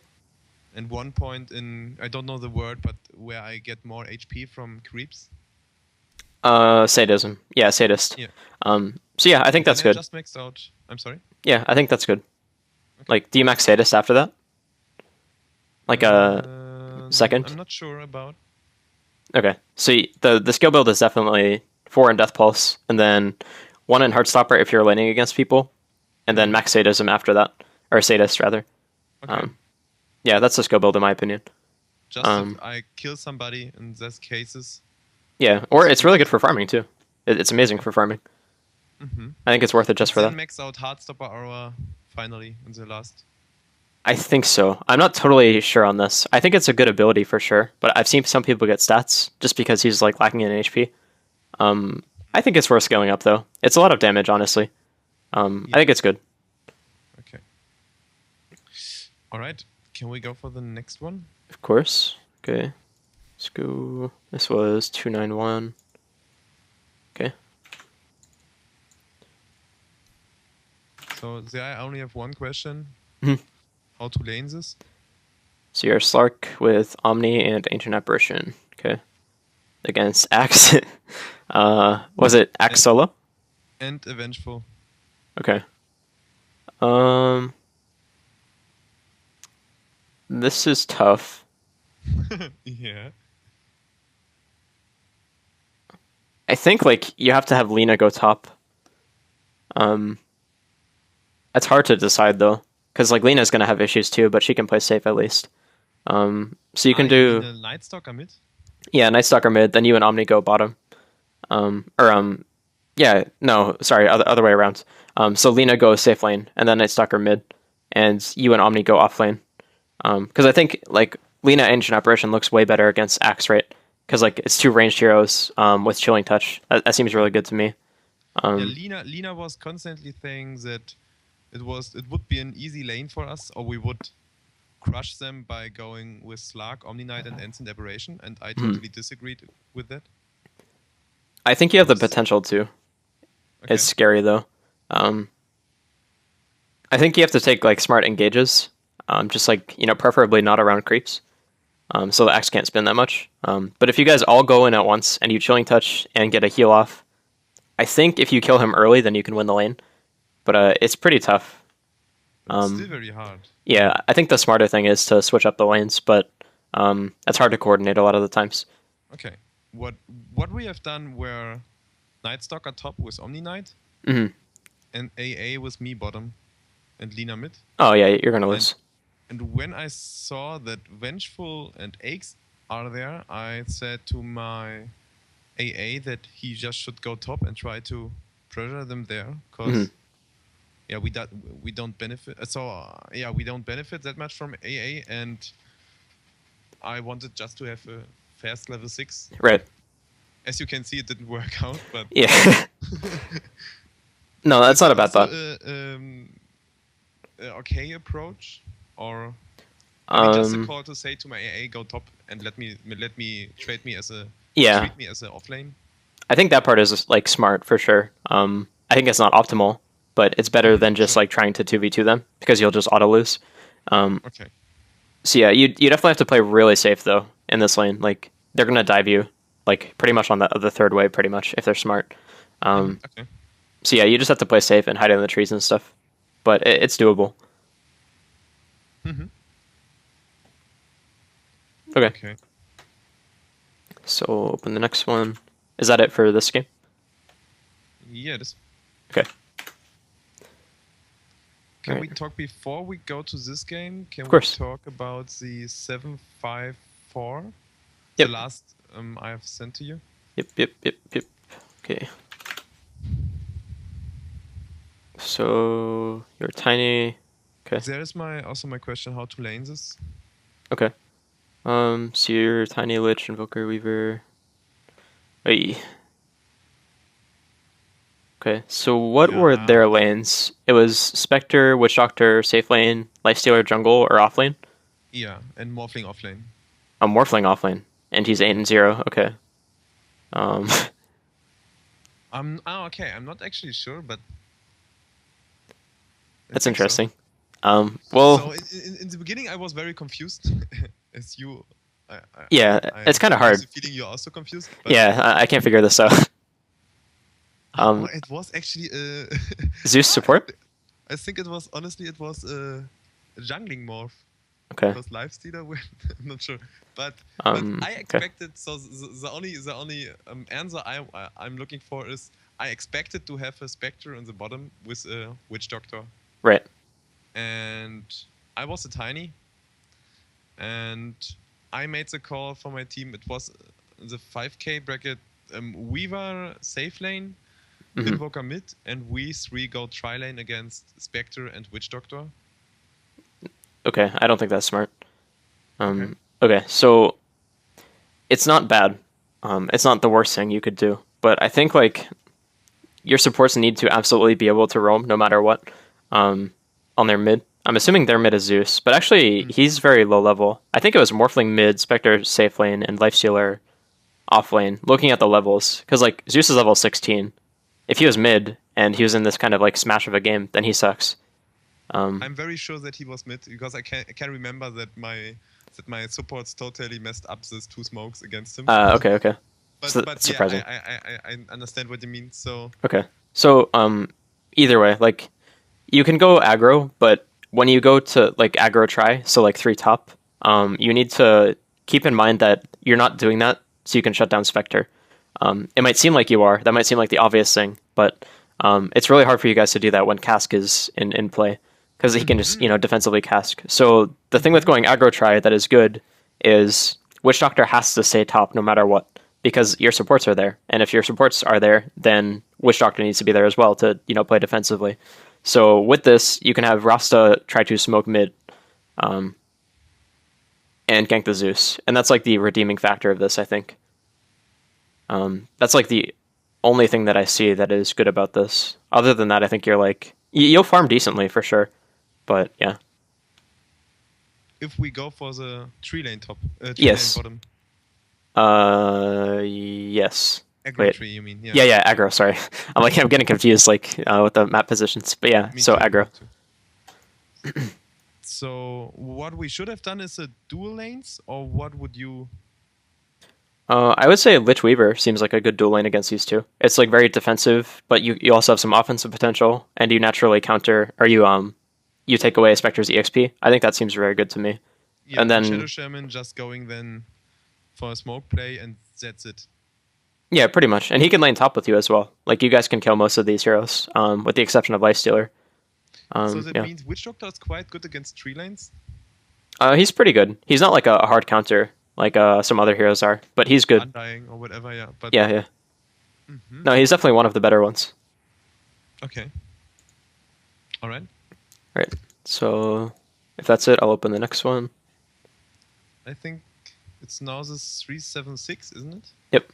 And 1 point in, I don't know the word, but where I get more HP from creeps. Sadism. Yeah, sadist. Yeah. So yeah, I think that's Then I good. just maxed out. I'm sorry? Yeah, I think that's good. Okay. Like, do you max sadist after that? Like second? I'm not sure about. Okay. So the skill build is definitely 4 in Death Pulse, and then 1 in Heartstopper if you're laning against people, and then max sadism after that, or sadist rather. Okay. Yeah, that's the skill build in my opinion. Just if I kill somebody in those cases. Yeah, or it's really good for farming too. It's amazing for farming. Mm-hmm. I think it's worth it just for then that. max out Heartstopper aura finally in the last. I think so. I'm not totally sure on this. I think it's a good ability for sure, but I've seen some people get stats just because he's like lacking in HP. I think it's worth scaling up though. It's a lot of damage, honestly. I think it's good. Okay. All right. Can we go for the next one? Of course. Okay. Let's go. This was 291. Okay. So there I only have one question. Mhm. How to lane this? So you're Slark with Omni and Ancient Apparition. Okay. Against Axe. Was it Axe solo? And a Vengeful. Okay. This is tough. Yeah. I think like you have to have Lena go top. It's hard to decide though, because like Lena's gonna have issues too, but she can play safe at least. So you can do Night Stalker mid? yeah, Night Stalker mid, then you and Omni go bottom. Yeah, no, sorry, other way around. So Lena goes safe lane, and then Night Stalker mid, and you and Omni go off lane. Because I think like Lena Ancient Apparition looks way better against Axe, right? Because like it's 2 ranged heroes with Chilling Touch. That seems really good to me. Yeah, Lena was constantly saying that it would be an easy lane for us, or we would crush them by going with Slark, Omni Knight, and Ancient Aberration, and I totally disagreed with that. I think you have the potential to. Okay. It's scary though. I think you have to take like smart engages, just like preferably not around creeps, so the axe can't spin that much. But if you guys all go in at once and you Chilling Touch and get a heal off, I think if you kill him early, then you can win the lane. But it's pretty tough. It's still very hard. Yeah, I think the smarter thing is to switch up the lanes, but it's hard to coordinate a lot of the times. Okay. What we have done were Night Stalker top with Omni Knight, Mm-hmm. and AA with me bottom, and Lena mid. Oh yeah, you're gonna lose. And when I saw that Vengeful and Aches are there, I said to my AA that he just should go top and try to pressure them there, because yeah, we don't benefit. We don't benefit that much from AA, and I wanted just to have a fast level 6. Right. As you can see, it didn't work out, but Yeah. No, that's not a bad thought. Okay approach, or maybe just a call to say to my AA go top and let me treat me as a offlane. I think that part is like smart for sure. I think it's not optimal, but it's better than just like trying to 2v2 them because you'll just auto lose. Okay. So yeah, you definitely have to play really safe though in this lane. Like they're gonna dive you like pretty much on the third wave pretty much if they're smart. Okay. So yeah, you just have to play safe and hide in the trees and stuff, but it's doable. Mm-hmm. Okay. So open the next one. Is that it for this game? Yeah, this. Okay. Can Right. we talk before we go to this game? Can Of course. we talk about the 754? Yep. The last I have sent to you. Yep. Okay. So you're tiny. Okay. There is my question how to lane this. Okay. So you're tiny lich, invoker, weaver. Hey. Okay, so what were Yeah. their lanes? It was Spectre, Witch Doctor, safe lane, Lifestealer jungle, or off lane? Yeah, and Morphling offlane. A Morphling off lane, and he's 8 and 0. Okay. Um, Okay. I'm not actually sure, but I that's think so. interesting. Well, So in the beginning, I was very confused, as you. yeah, it's kind of hard. The feeling you're also confused. But Yeah, I can't figure this out. it was actually Zeus support? I think it was honestly it was a jungling morph. Okay. Because Lifestealer went. I'm not sure, but I Okay. expected. So the only answer I'm looking for is I expected to have a Spectre on the bottom with a Witch Doctor, Right. and I was a tiny, and I made the call for my team. It was the 5K bracket. Weaver safe lane, Invoker mid, and we 3 go tri lane against Spectre and Witch Doctor. Okay, I don't think that's smart. Okay, so it's not bad. It's not the worst thing you could do, but I think like your supports need to absolutely be able to roam no matter what. On their mid, I'm assuming their mid is Zeus, but actually he's very low level. I think it was Morphling mid, Spectre safe lane, and Lifestealer off lane. Looking at the levels, because like Zeus is level 16. If he was mid and he was in this kind of like smash of a game, then he sucks. I'm very sure that he was mid because I can remember that my supports totally messed up these 2 smokes against him. Okay. But, So but that's yeah, surprising. I understand what you mean. So Okay. So either way, like you can go aggro, but when you go to like aggro try, so like 3 top, you need to keep in mind that you're not doing that so you can shut down Spectre. It might seem like you are. That might seem like the obvious thing, but it's really hard for you guys to do that when Cask is in play because he can just defensively Cask. So the thing with going aggro try that is good is Witch Doctor has to stay top no matter what because your supports are there, and if your supports are there, then Witch Doctor needs to be there as well to play defensively. So with this, you can have Rasta try to smoke mid, and gank the Zeus, and that's like the redeeming factor of this, I think. That's like the only thing that I see that is good about this. Other than that, I think you're like you'll farm decently for sure, but yeah. if we go for the 3 lane top, 3 Yes. lane bottom, Yes. aggro Wait. tree, you mean? Yeah, aggro. Sorry, I'm getting confused with the map positions, but yeah. Me So too, aggro. me too. So what we should have done is a dual lanes, or what would you? I would say Lich Weaver seems like a good dual lane against these two. It's like very defensive, but you also have some offensive potential, and you naturally counter, or you take away Spectre's EXP. I think that seems very good to me. Yeah, And then- Shadow Shaman just going then for a smoke play, and that's it. Yeah, pretty much. And he can lane top with you as well. Like, you guys can kill most of these heroes, with the exception of Lifestealer. So that Yeah. means Witch Doctor is quite good against 3 lanes. He's pretty good. He's not like a hard counter like some other heroes are, but he's good. Undying or whatever, yeah. But Yeah. No, he's definitely one of the better ones. Okay. All right. Right. So, if that's it, I'll open the next one. I think it's now the 376, isn't it? Yep.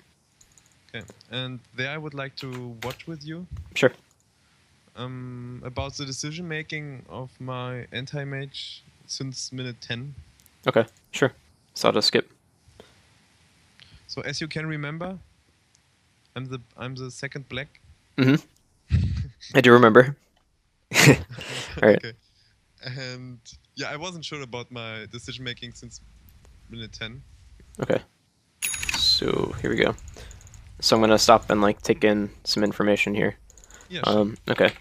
Okay. And there I would like to watch with you Sure. about the decision making of my anti-mage since minute 10. Okay, sure. So I'll just skip. So as you can remember, I'm the second black. I do remember. Alright. Okay. And yeah, I wasn't sure about my decision making since minute 10. Okay. So here we go. So I'm gonna stop and like take in some information here. Yeah. Sure. Okay.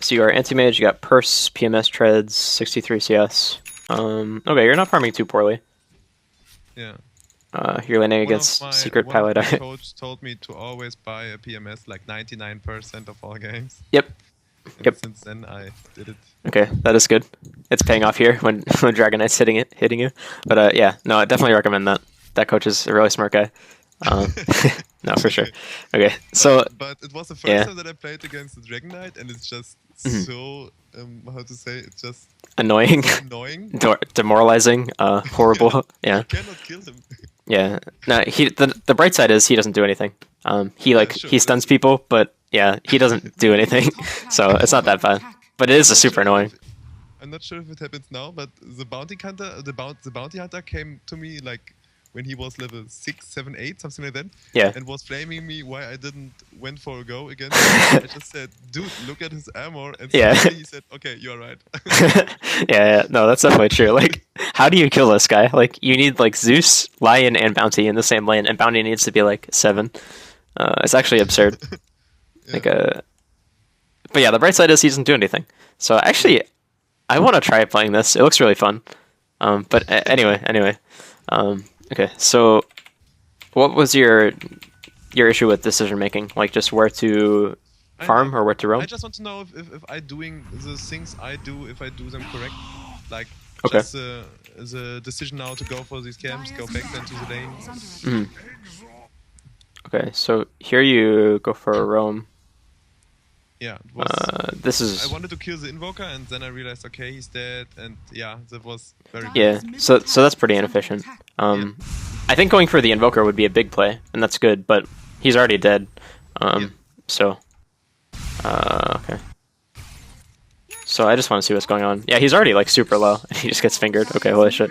So you are anti-mage, you got Purse, PMS Treads, 63 CS. Okay, you're not farming too poorly. Yeah. You're laning One against of my- Secret one of Pilot. my coach told me to always buy a PMS like 99% of all games. Yep. And Yep. since then I did it. Okay, that is good. It's paying off here when Dragon Knight's hitting you. But yeah, no, I definitely recommend that. That coach is a really smart guy. No, for sure. Okay, so But it was the first yeah. time that I played against the Dragon Knight, and it's just so how to say, it's just annoying, annoying. demoralizing, horrible. Yeah, You cannot kill him. yeah. No, the bright side is he doesn't do anything. He Yeah, sure, he stuns people, but yeah, he doesn't do anything, so it's not that bad. But it is a super annoying. I'm not sure if it happens now, but the bounty hunter, the bounty hunter came to me like when he was level 6, 7, 8, something like that. Yeah. And was blaming me why I didn't went for a go against him. I just said, dude, look at his armor. And Yeah. suddenly he said, okay, you're right. Yeah, no, that's definitely true. Like, how do you kill this guy? Like, you need like Zeus, Lion, and Bounty in the same lane, and Bounty needs to be like 7. It's actually absurd. Like but yeah, the bright side is he doesn't do anything. So actually, I want to try playing this. It looks really fun. But anyway. Okay, so what was your issue with decision making? Like just where to farm or where to roam? I just want to know if I doing the things I do, if I do them correct. Like Okay. just the decision now to go for these camps, go back then to the lane. Mhm. Okay, so here you go for a roam. Yeah, it was, This is I wanted to kill the invoker and then I realized, okay, he's dead, and yeah, that was very yeah. So that's pretty inefficient. I think going for the invoker would be a big play, and that's good. But he's already dead. So okay. So I just want to see what's going on. Yeah, he's already like super low, and he just gets fingered. Okay, holy shit.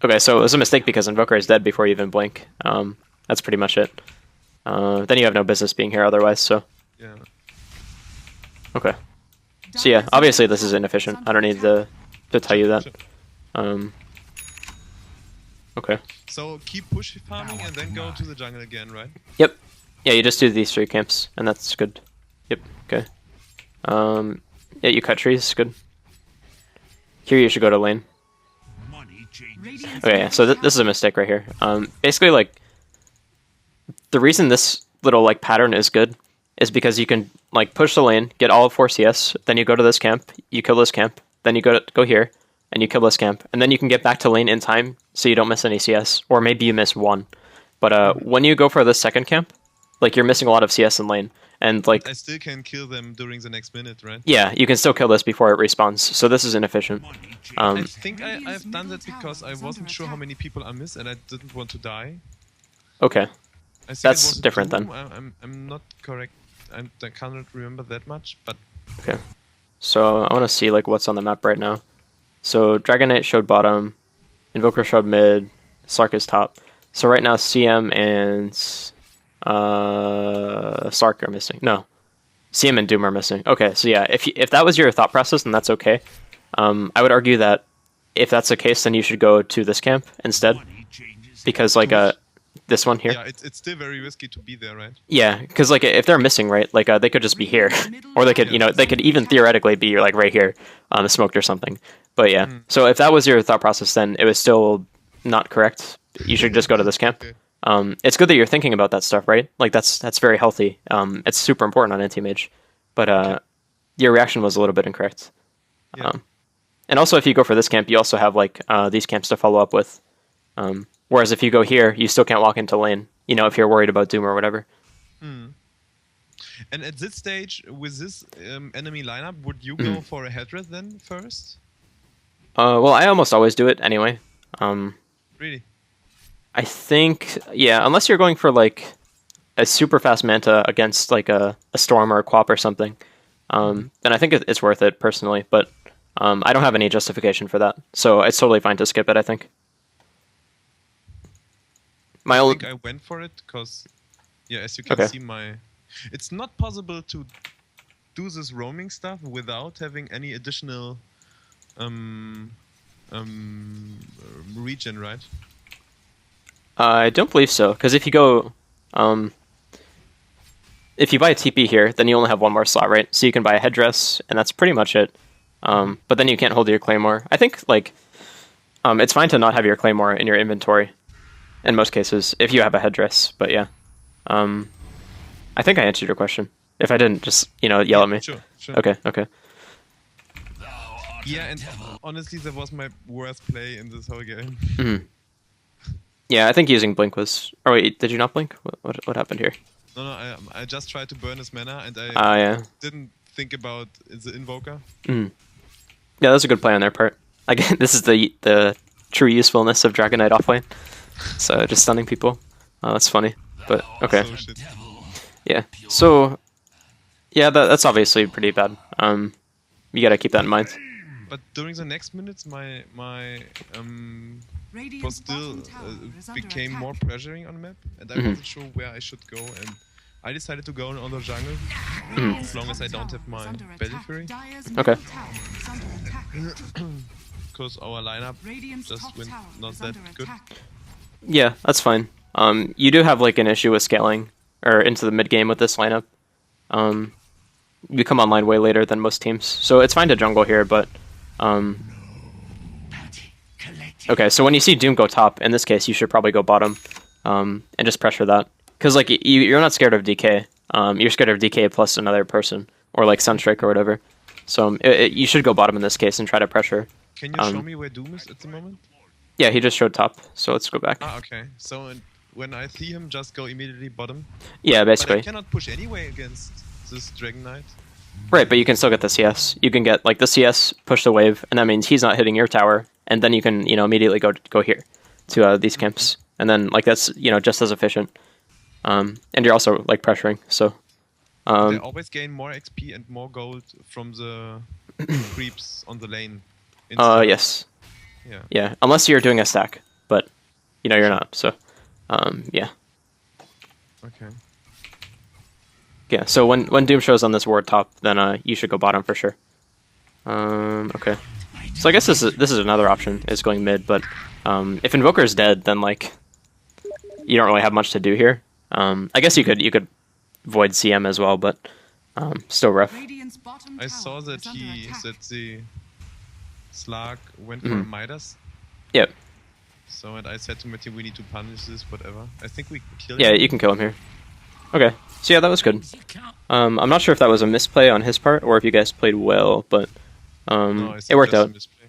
Okay, so it was a mistake because Invoker is dead before you even blink. That's pretty much it. Then you have no business being here otherwise, so... Yeah. Okay. So yeah, obviously this is inefficient. I don't need to tell you that. Okay. So keep push farming and then go to the jungle again, right? Yep. Yeah, you just do these 3 camps, and that's good. Yep, okay. Yeah, you cut trees, good. Here you should go to lane. Okay, yeah, so this is a mistake right here. Basically, like, the reason this little, like, pattern is good is because you can, like, push the lane, get all of 4 CS, then you go to this camp, you kill this camp, then you go here, and you kill this camp, and then you can get back to lane in time so you don't miss any CS, or maybe you miss 1. But when you go for this second camp, like, you're missing a lot of CS in lane, and, like... I still can kill them during the next minute, right? Yeah, you can still kill this before it respawns, so this is inefficient. I think I've done that because I wasn't sure how many people I missed and I didn't want to die. Okay. I think That's it was a different Doom. then. I'm not correct. I cannot remember that much, but... Okay. So I want to see like what's on the map right now. So Dragon Knight showed bottom, Invoker showed mid, Sark is top. So right now CM and Sark are missing. No, CM and Doom are missing. Okay, so yeah, if that was your thought process, then that's okay. I would argue that if that's the case, then you should go to this camp instead, because like this one here. Yeah, it's still very risky to be there, right? Yeah, because like if they're missing, right, like they could just be here, or they could, you know, they could even theoretically be like right here, smoked or something. But yeah, so if that was your thought process, then it was still not correct. You should just go to this camp. Okay. It's good that you're thinking about that stuff, right? Like that's very healthy. It's super important on anti-mage, but your reaction was a little bit incorrect. Yeah. And also, if you go for this camp, you also have like these camps to follow up with. Whereas if you go here, you still can't walk into lane. You know, if you're worried about Doom or whatever. And at this stage, with this enemy lineup, would you go for a headrest then first? Well, I almost always do it anyway. Really? I think, yeah, unless you're going for like a super fast Manta against like a Storm or a Quap or something, then I think it's worth it personally. But I don't have any justification for that, so it's totally fine to skip it, I think. I think I went for it because, yeah, as you can see, it's not possible to do this roaming stuff without having any additional regen, right? I don't believe so, because if you go, if you buy a TP here, then you only have 1 more slot, right? So you can buy a headdress, and that's pretty much it. But then you can't hold your claymore. I think like it's fine to not have your claymore in your inventory in most cases if you have a headdress. But yeah, I think I answered your question. If I didn't, just yell at me. Sure. Okay. Yeah, and honestly, that was my worst play in this whole game. Yeah, I think using blink was. Oh wait, did you not blink? What happened here? No, I just tried to burn his mana, and I didn't think about the invoker. Yeah, that's a good play on their part. Again, this is the true usefulness of Dragon Knight offlane. So just stunning people. Oh, that's funny. But okay. So shit. Yeah. So, yeah, that's obviously pretty bad. You gotta keep that in mind. But during the next minutes, my was Radiant's still bottom tower is under became attack. more pressuring on map, and I wasn't sure where I should go, and I decided to go on the jungle as long as I don't have my belly fury, Okay. because our lineup just went not that good. Yeah, that's fine. You do have like an issue with scaling or into the mid game with this lineup. You come online way later than most teams, so it's fine to jungle here. But okay, so when you see Doom go top, in this case, you should probably go bottom and just pressure that, because like you're not scared of DK. You're scared of DK plus another person or like Sunstrike or whatever. So you should go bottom in this case and try to pressure. Can you show me where Doom is at the moment? Yeah, he just showed top, so let's go back. Ah, okay. So when I see him, just go immediately bottom. Yeah, But I basically. cannot push anyway against this Dragon Knight. Right, but you can still get the CS. You can get like the CS, push the wave, and that means he's not hitting your tower, and then you can immediately go here to these camps, and then like that's just as efficient. And you're also like pressuring, so. They always gain more XP and more gold from the creeps on the lane. Yes. Yeah. Yeah, unless you're doing a stack, but you're not. So, yeah. Okay. Yeah. So when Doom shows on this ward top, then you should go bottom for sure. Okay. So I guess this is another option, is going mid, but if Invoker is dead, then like you don't really have much to do here. I guess you could void CM as well, but still rough. I saw that the Slark went for a Midas. Yep. So and I said to my team, we need to punish this, whatever. I think we killed Yeah, him. you can kill him here. Okay. So yeah, that was good. I'm not sure if that was a misplay on his part or if you guys played well, but No, I it think worked just a out. misplay.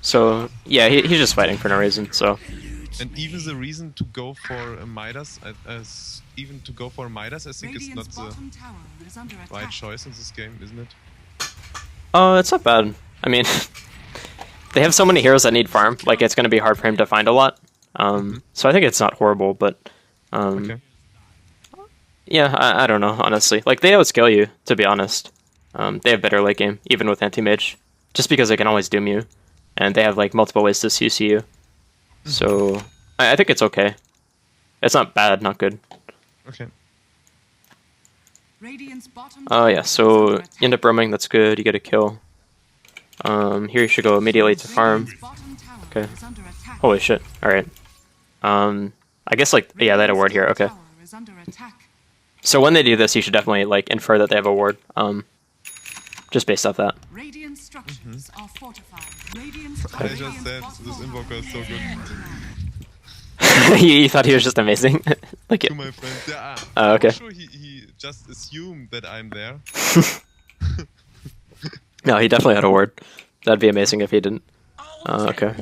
So yeah, he's just fighting for no reason. So And even the reason to go for a Midas, I think it's not the right choice in this game, isn't it? it's not bad. I mean, they have so many heroes that need farm. Like it's going to be hard for him to find a lot. So I think it's not horrible, but Okay. yeah, I don't know, honestly. Like they outscale you, to be honest. They have better late game, even with anti-mage, just because they can always doom you, and they have like multiple ways to CC you. So I think it's okay. It's not bad, not good. Okay. Oh yeah, so you end up roaming, that's good, you get a kill. Here you should go immediately to farm. Okay. Holy shit, alright. I guess like, yeah, they had a ward here, okay. So when they do this, you should definitely like infer that they have a ward. Just based off that. Radiant structures are fortified. I just said this Invoker is so good. You thought he was just amazing? Like To it. my friends. Yeah, Oh, okay. I'm sure he just assumed that I'm there. No, he definitely had a ward. That'd be amazing if he didn't. Okay.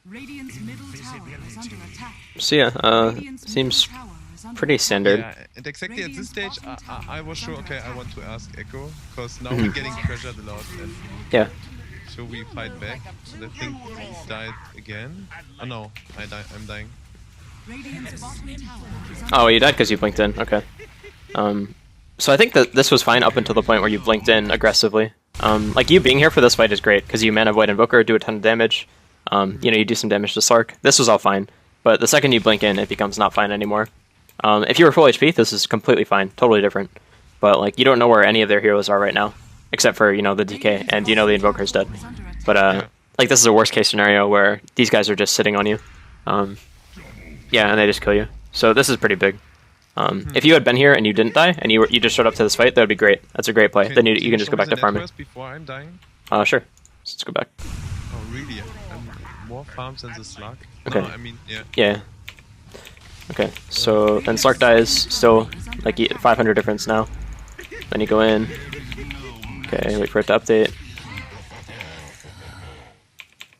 Radiant's middle tower is under attack. So yeah, Radiant's seems middle tower is under pretty attack. standard. Yeah, and exactly at this stage, I was sure, okay, I want to ask Echo, because now we're getting pressured a lot, and Yeah. so we fight back, and I think he died again. Oh no, I'm dying. Radiant's bottom tower is under Oh, you died because you blinked in. Okay. So I think that this was fine up until the point where you blinked in aggressively. Like you being here for this fight is great because you mana void Invoker, do a ton of damage. You do some damage to Slark. This was all fine, but the second you blink in, it becomes not fine anymore. If you were full HP, this is completely fine, totally different. But like you don't know where any of their heroes are right now, except for the DK, and the Invoker is dead. But like this is a worst case scenario where these guys are just sitting on you. Yeah, and they just kill you. So this is pretty big. If you had been here and you didn't die, and you just showed up to this fight, that would be great. That's a great play. Then you can just go back to farming. Before I'm dying? Sure. Let's go back. Oh really? I'm more farms than the Slark. Okay. No, I mean, yeah. Yeah. Okay, so then Slark dies, still like 500 difference now. Then you go in. Okay, wait for it to update.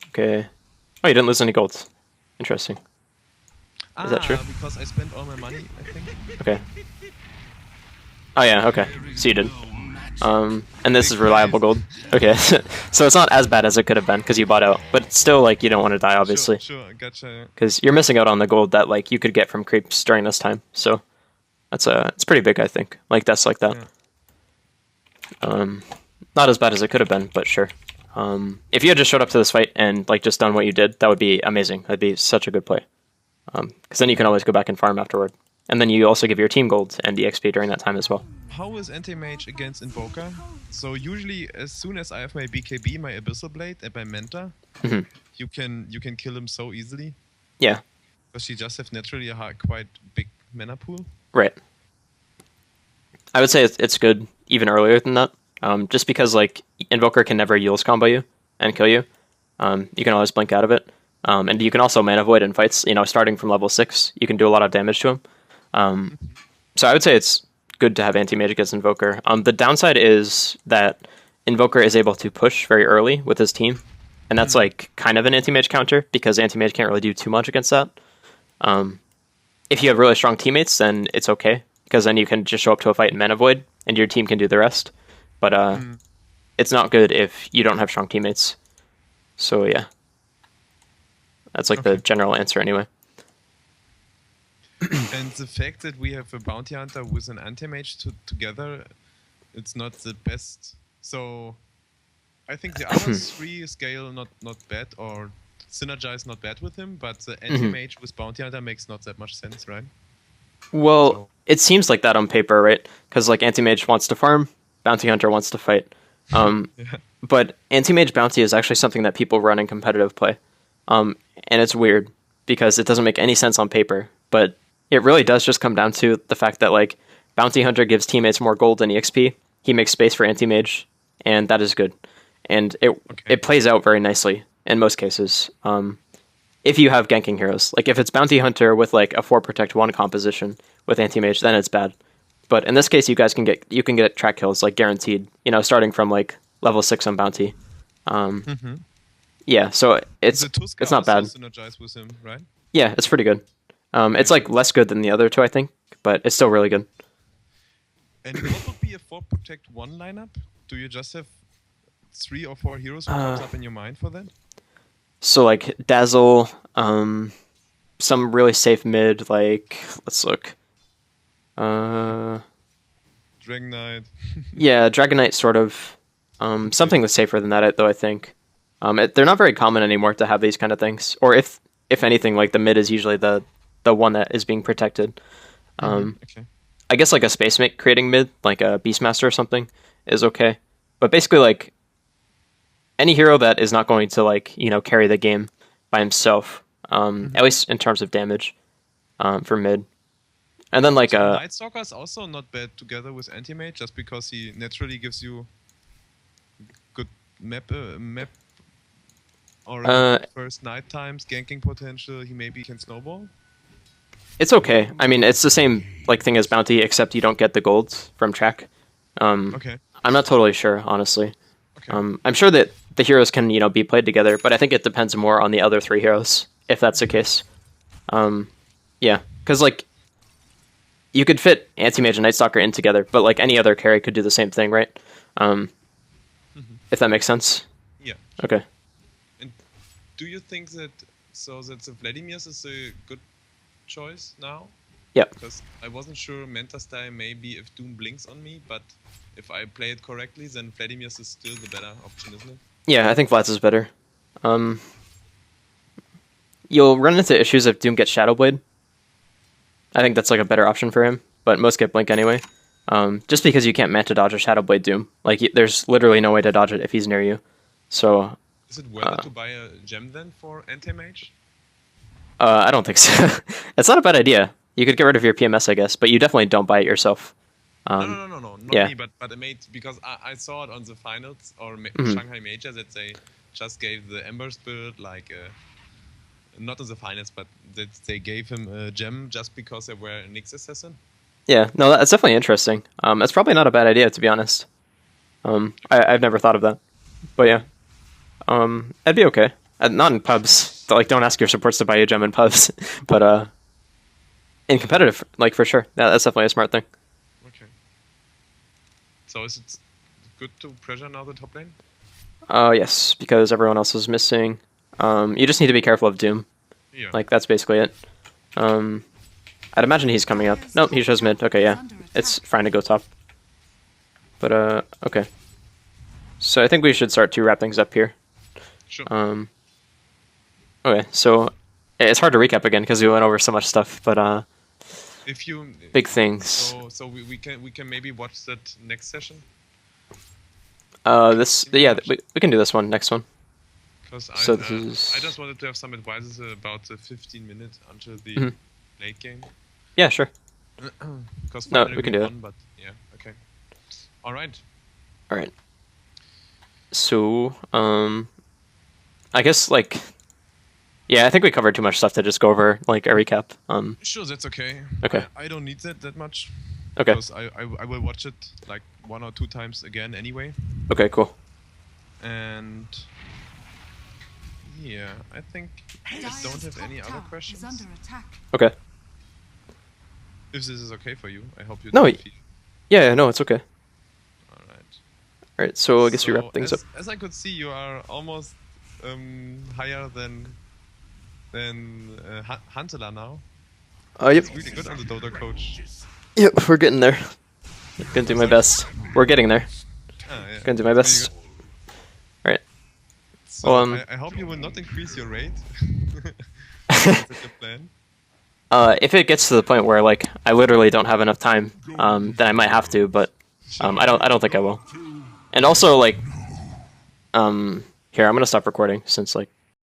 Okay. Oh, you didn't lose any gold. Interesting. Is that true? Because I spent all my money, I think. Okay. Oh yeah, okay. So you did. And this is reliable gold. Okay, so it's not as bad as it could have been because you bought out, but still, like, you don't want to die, obviously. Sure, gotcha. Because you're missing out on the gold that, like, you could get from creeps during this time, so. It's pretty big, I think. Like deaths like that. Yeah. Not as bad as it could have been, but sure. If you had just showed up to this fight and like just done what you did, that would be amazing. That'd be such a good play. Because then you can always go back and farm afterward, and then you also give your team gold and EXP during that time as well. How is anti-mage against Invoker? So usually, as soon as I have my BKB, my Abyssal Blade, and my Mentor, you can kill him so easily. Yeah. Because she just have naturally a quite big mana pool. Right. I would say it's good even earlier than that. Just because like Invoker can never Eul's combo you and kill you. You can always blink out of it. And you can also mana void in fights, starting from level 6. You can do a lot of damage to him. So I would say it's good to have anti-mage against Invoker. The downside is that Invoker is able to push very early with his team. And that's like kind of an anti-mage counter, because anti-mage can't really do too much against that. If you have really strong teammates, then it's okay, because then you can just show up to a fight and mana void, and your team can do the rest. But it's not good if you don't have strong teammates. So yeah. That's like the general answer anyway. And the fact that we have a bounty hunter with an anti-mage together, it's not the best. So I think the other 3 scale not bad, or synergize not bad with him, but the anti-mage with bounty hunter makes not that much sense, right? Well, it seems like that on paper, right? Because like anti-mage wants to farm, bounty hunter wants to fight. But anti-mage bounty is actually something that people run in competitive play. And it's weird because it doesn't make any sense on paper, but it really does just come down to the fact that like bounty hunter gives teammates more gold and EXP. He makes space for anti-mage, and that is good. And it plays out very nicely in most cases. If you have ganking heroes, like if it's bounty hunter with like a 4 protect 1 composition with anti-mage, then it's bad. But in this case, you can get track kills like guaranteed. starting from like level 6 on bounty. Yeah, so it's not bad. Synergize with him, right? Yeah, it's pretty good. It's like less good than the other 2, I think, but it's still really good. And what would be a 4 protect 1 lineup? Do you just have 3 or 4 heroes who comes up in your mind for that? So like Dazzle, some really safe mid, like let's look. Dragon Knight. Yeah, Dragon Knight sort of. Something that's safer than that, though, I think. They're not very common anymore to have these kind of things. Or if anything, like the mid is usually the one that is being protected. I guess like a space mate creating mid, like a Beastmaster or something, is okay. But basically, like any hero that is not going to like carry the game by himself, at least in terms of damage, for mid. And then like Night Stalker is also not bad together with anti-mage, just because he naturally gives you good map or first night times, ganking potential. He maybe can snowball. It's okay. I mean, it's the same like thing as bounty, except you don't get the golds from track. Okay. I'm not totally sure, honestly. Okay. I'm sure that the heroes can be played together, but I think it depends more on the other 3 heroes if that's the case. Yeah, because like you could fit anti-mage and Night Stalker in together, but like any other carry could do the same thing, right? If that makes sense. Yeah. Okay. And do you think that the Vladimir's is a good choice now? Yeah. Because I wasn't sure Manta style maybe if Doom blinks on me, but if I play it correctly, then Vladimir's is still the better option, isn't it? Yeah, I think Vlad's is better. You'll run into issues if Doom gets Shadowblade. I think that's like a better option for him, but most get Blink anyway. Just because you can't Manta dodge a Shadowblade Doom. Like, there's literally no way to dodge it if he's near you. So... Is it worth it to buy a gem then for anti-mage? I don't think so. It's not a bad idea. You could get rid of your PMS, I guess, but you definitely don't buy it yourself. No. Not me, but I made, because I saw it on the finals or Shanghai Major that they just gave the Embers build like not in the finals, but that they gave him a gem just because they were a Nyx assassin. Yeah, no, that's definitely interesting. It's probably not a bad idea, to be honest. I've never thought of that, but yeah, that'd be okay. Not in pubs. Like, don't ask your supports to buy you a gem in pubs, but in competitive, like for sure. Yeah, that's definitely a smart thing. Okay. So is it good to pressure now the top lane? Yes, because everyone else is missing. You just need to be careful of Doom. Yeah. Like, that's basically it. I'd imagine he's coming up. Nope, he shows mid. Okay, yeah. It's fine to go top. But, okay. So I think we should start to wrap things up here. Sure. Okay, so it's hard to recap again because we went over so much stuff, but, If you big things. So we can maybe watch that next session. We can do this one, next one. Because So I this is- just wanted to have some advices about the 15 minutes until the late game. Yeah, sure. Because No, we can do But yeah, okay. All right. Alright. So, I guess, like, yeah, I think we covered too much stuff to just go over, like, a recap. Sure, that's okay. Okay. I don't need that much. Okay. Because I will watch it like 1 or 2 times again anyway. Okay, cool. And yeah, I think I Dire's don't have top any other tower questions. is under attack. Okay. If this is okay for you, I hope you No, don't feel. Yeah, no, it's okay. Alright. Alright, so I guess we wrap things up. As I could see, you are almost higher than Huntela now. Yep. It's really good on the Dota coach. Yep, we're getting there. Gonna do my best. We're getting there. Yeah. Gonna do my It's best. really good. Alright. So Well, I hope you will not increase your rate. Is that your plan? If it gets to the point where, like, I literally don't have enough time, then I might have to, but I don't think I will. And also, like, here, I'm gonna stop recording since, like,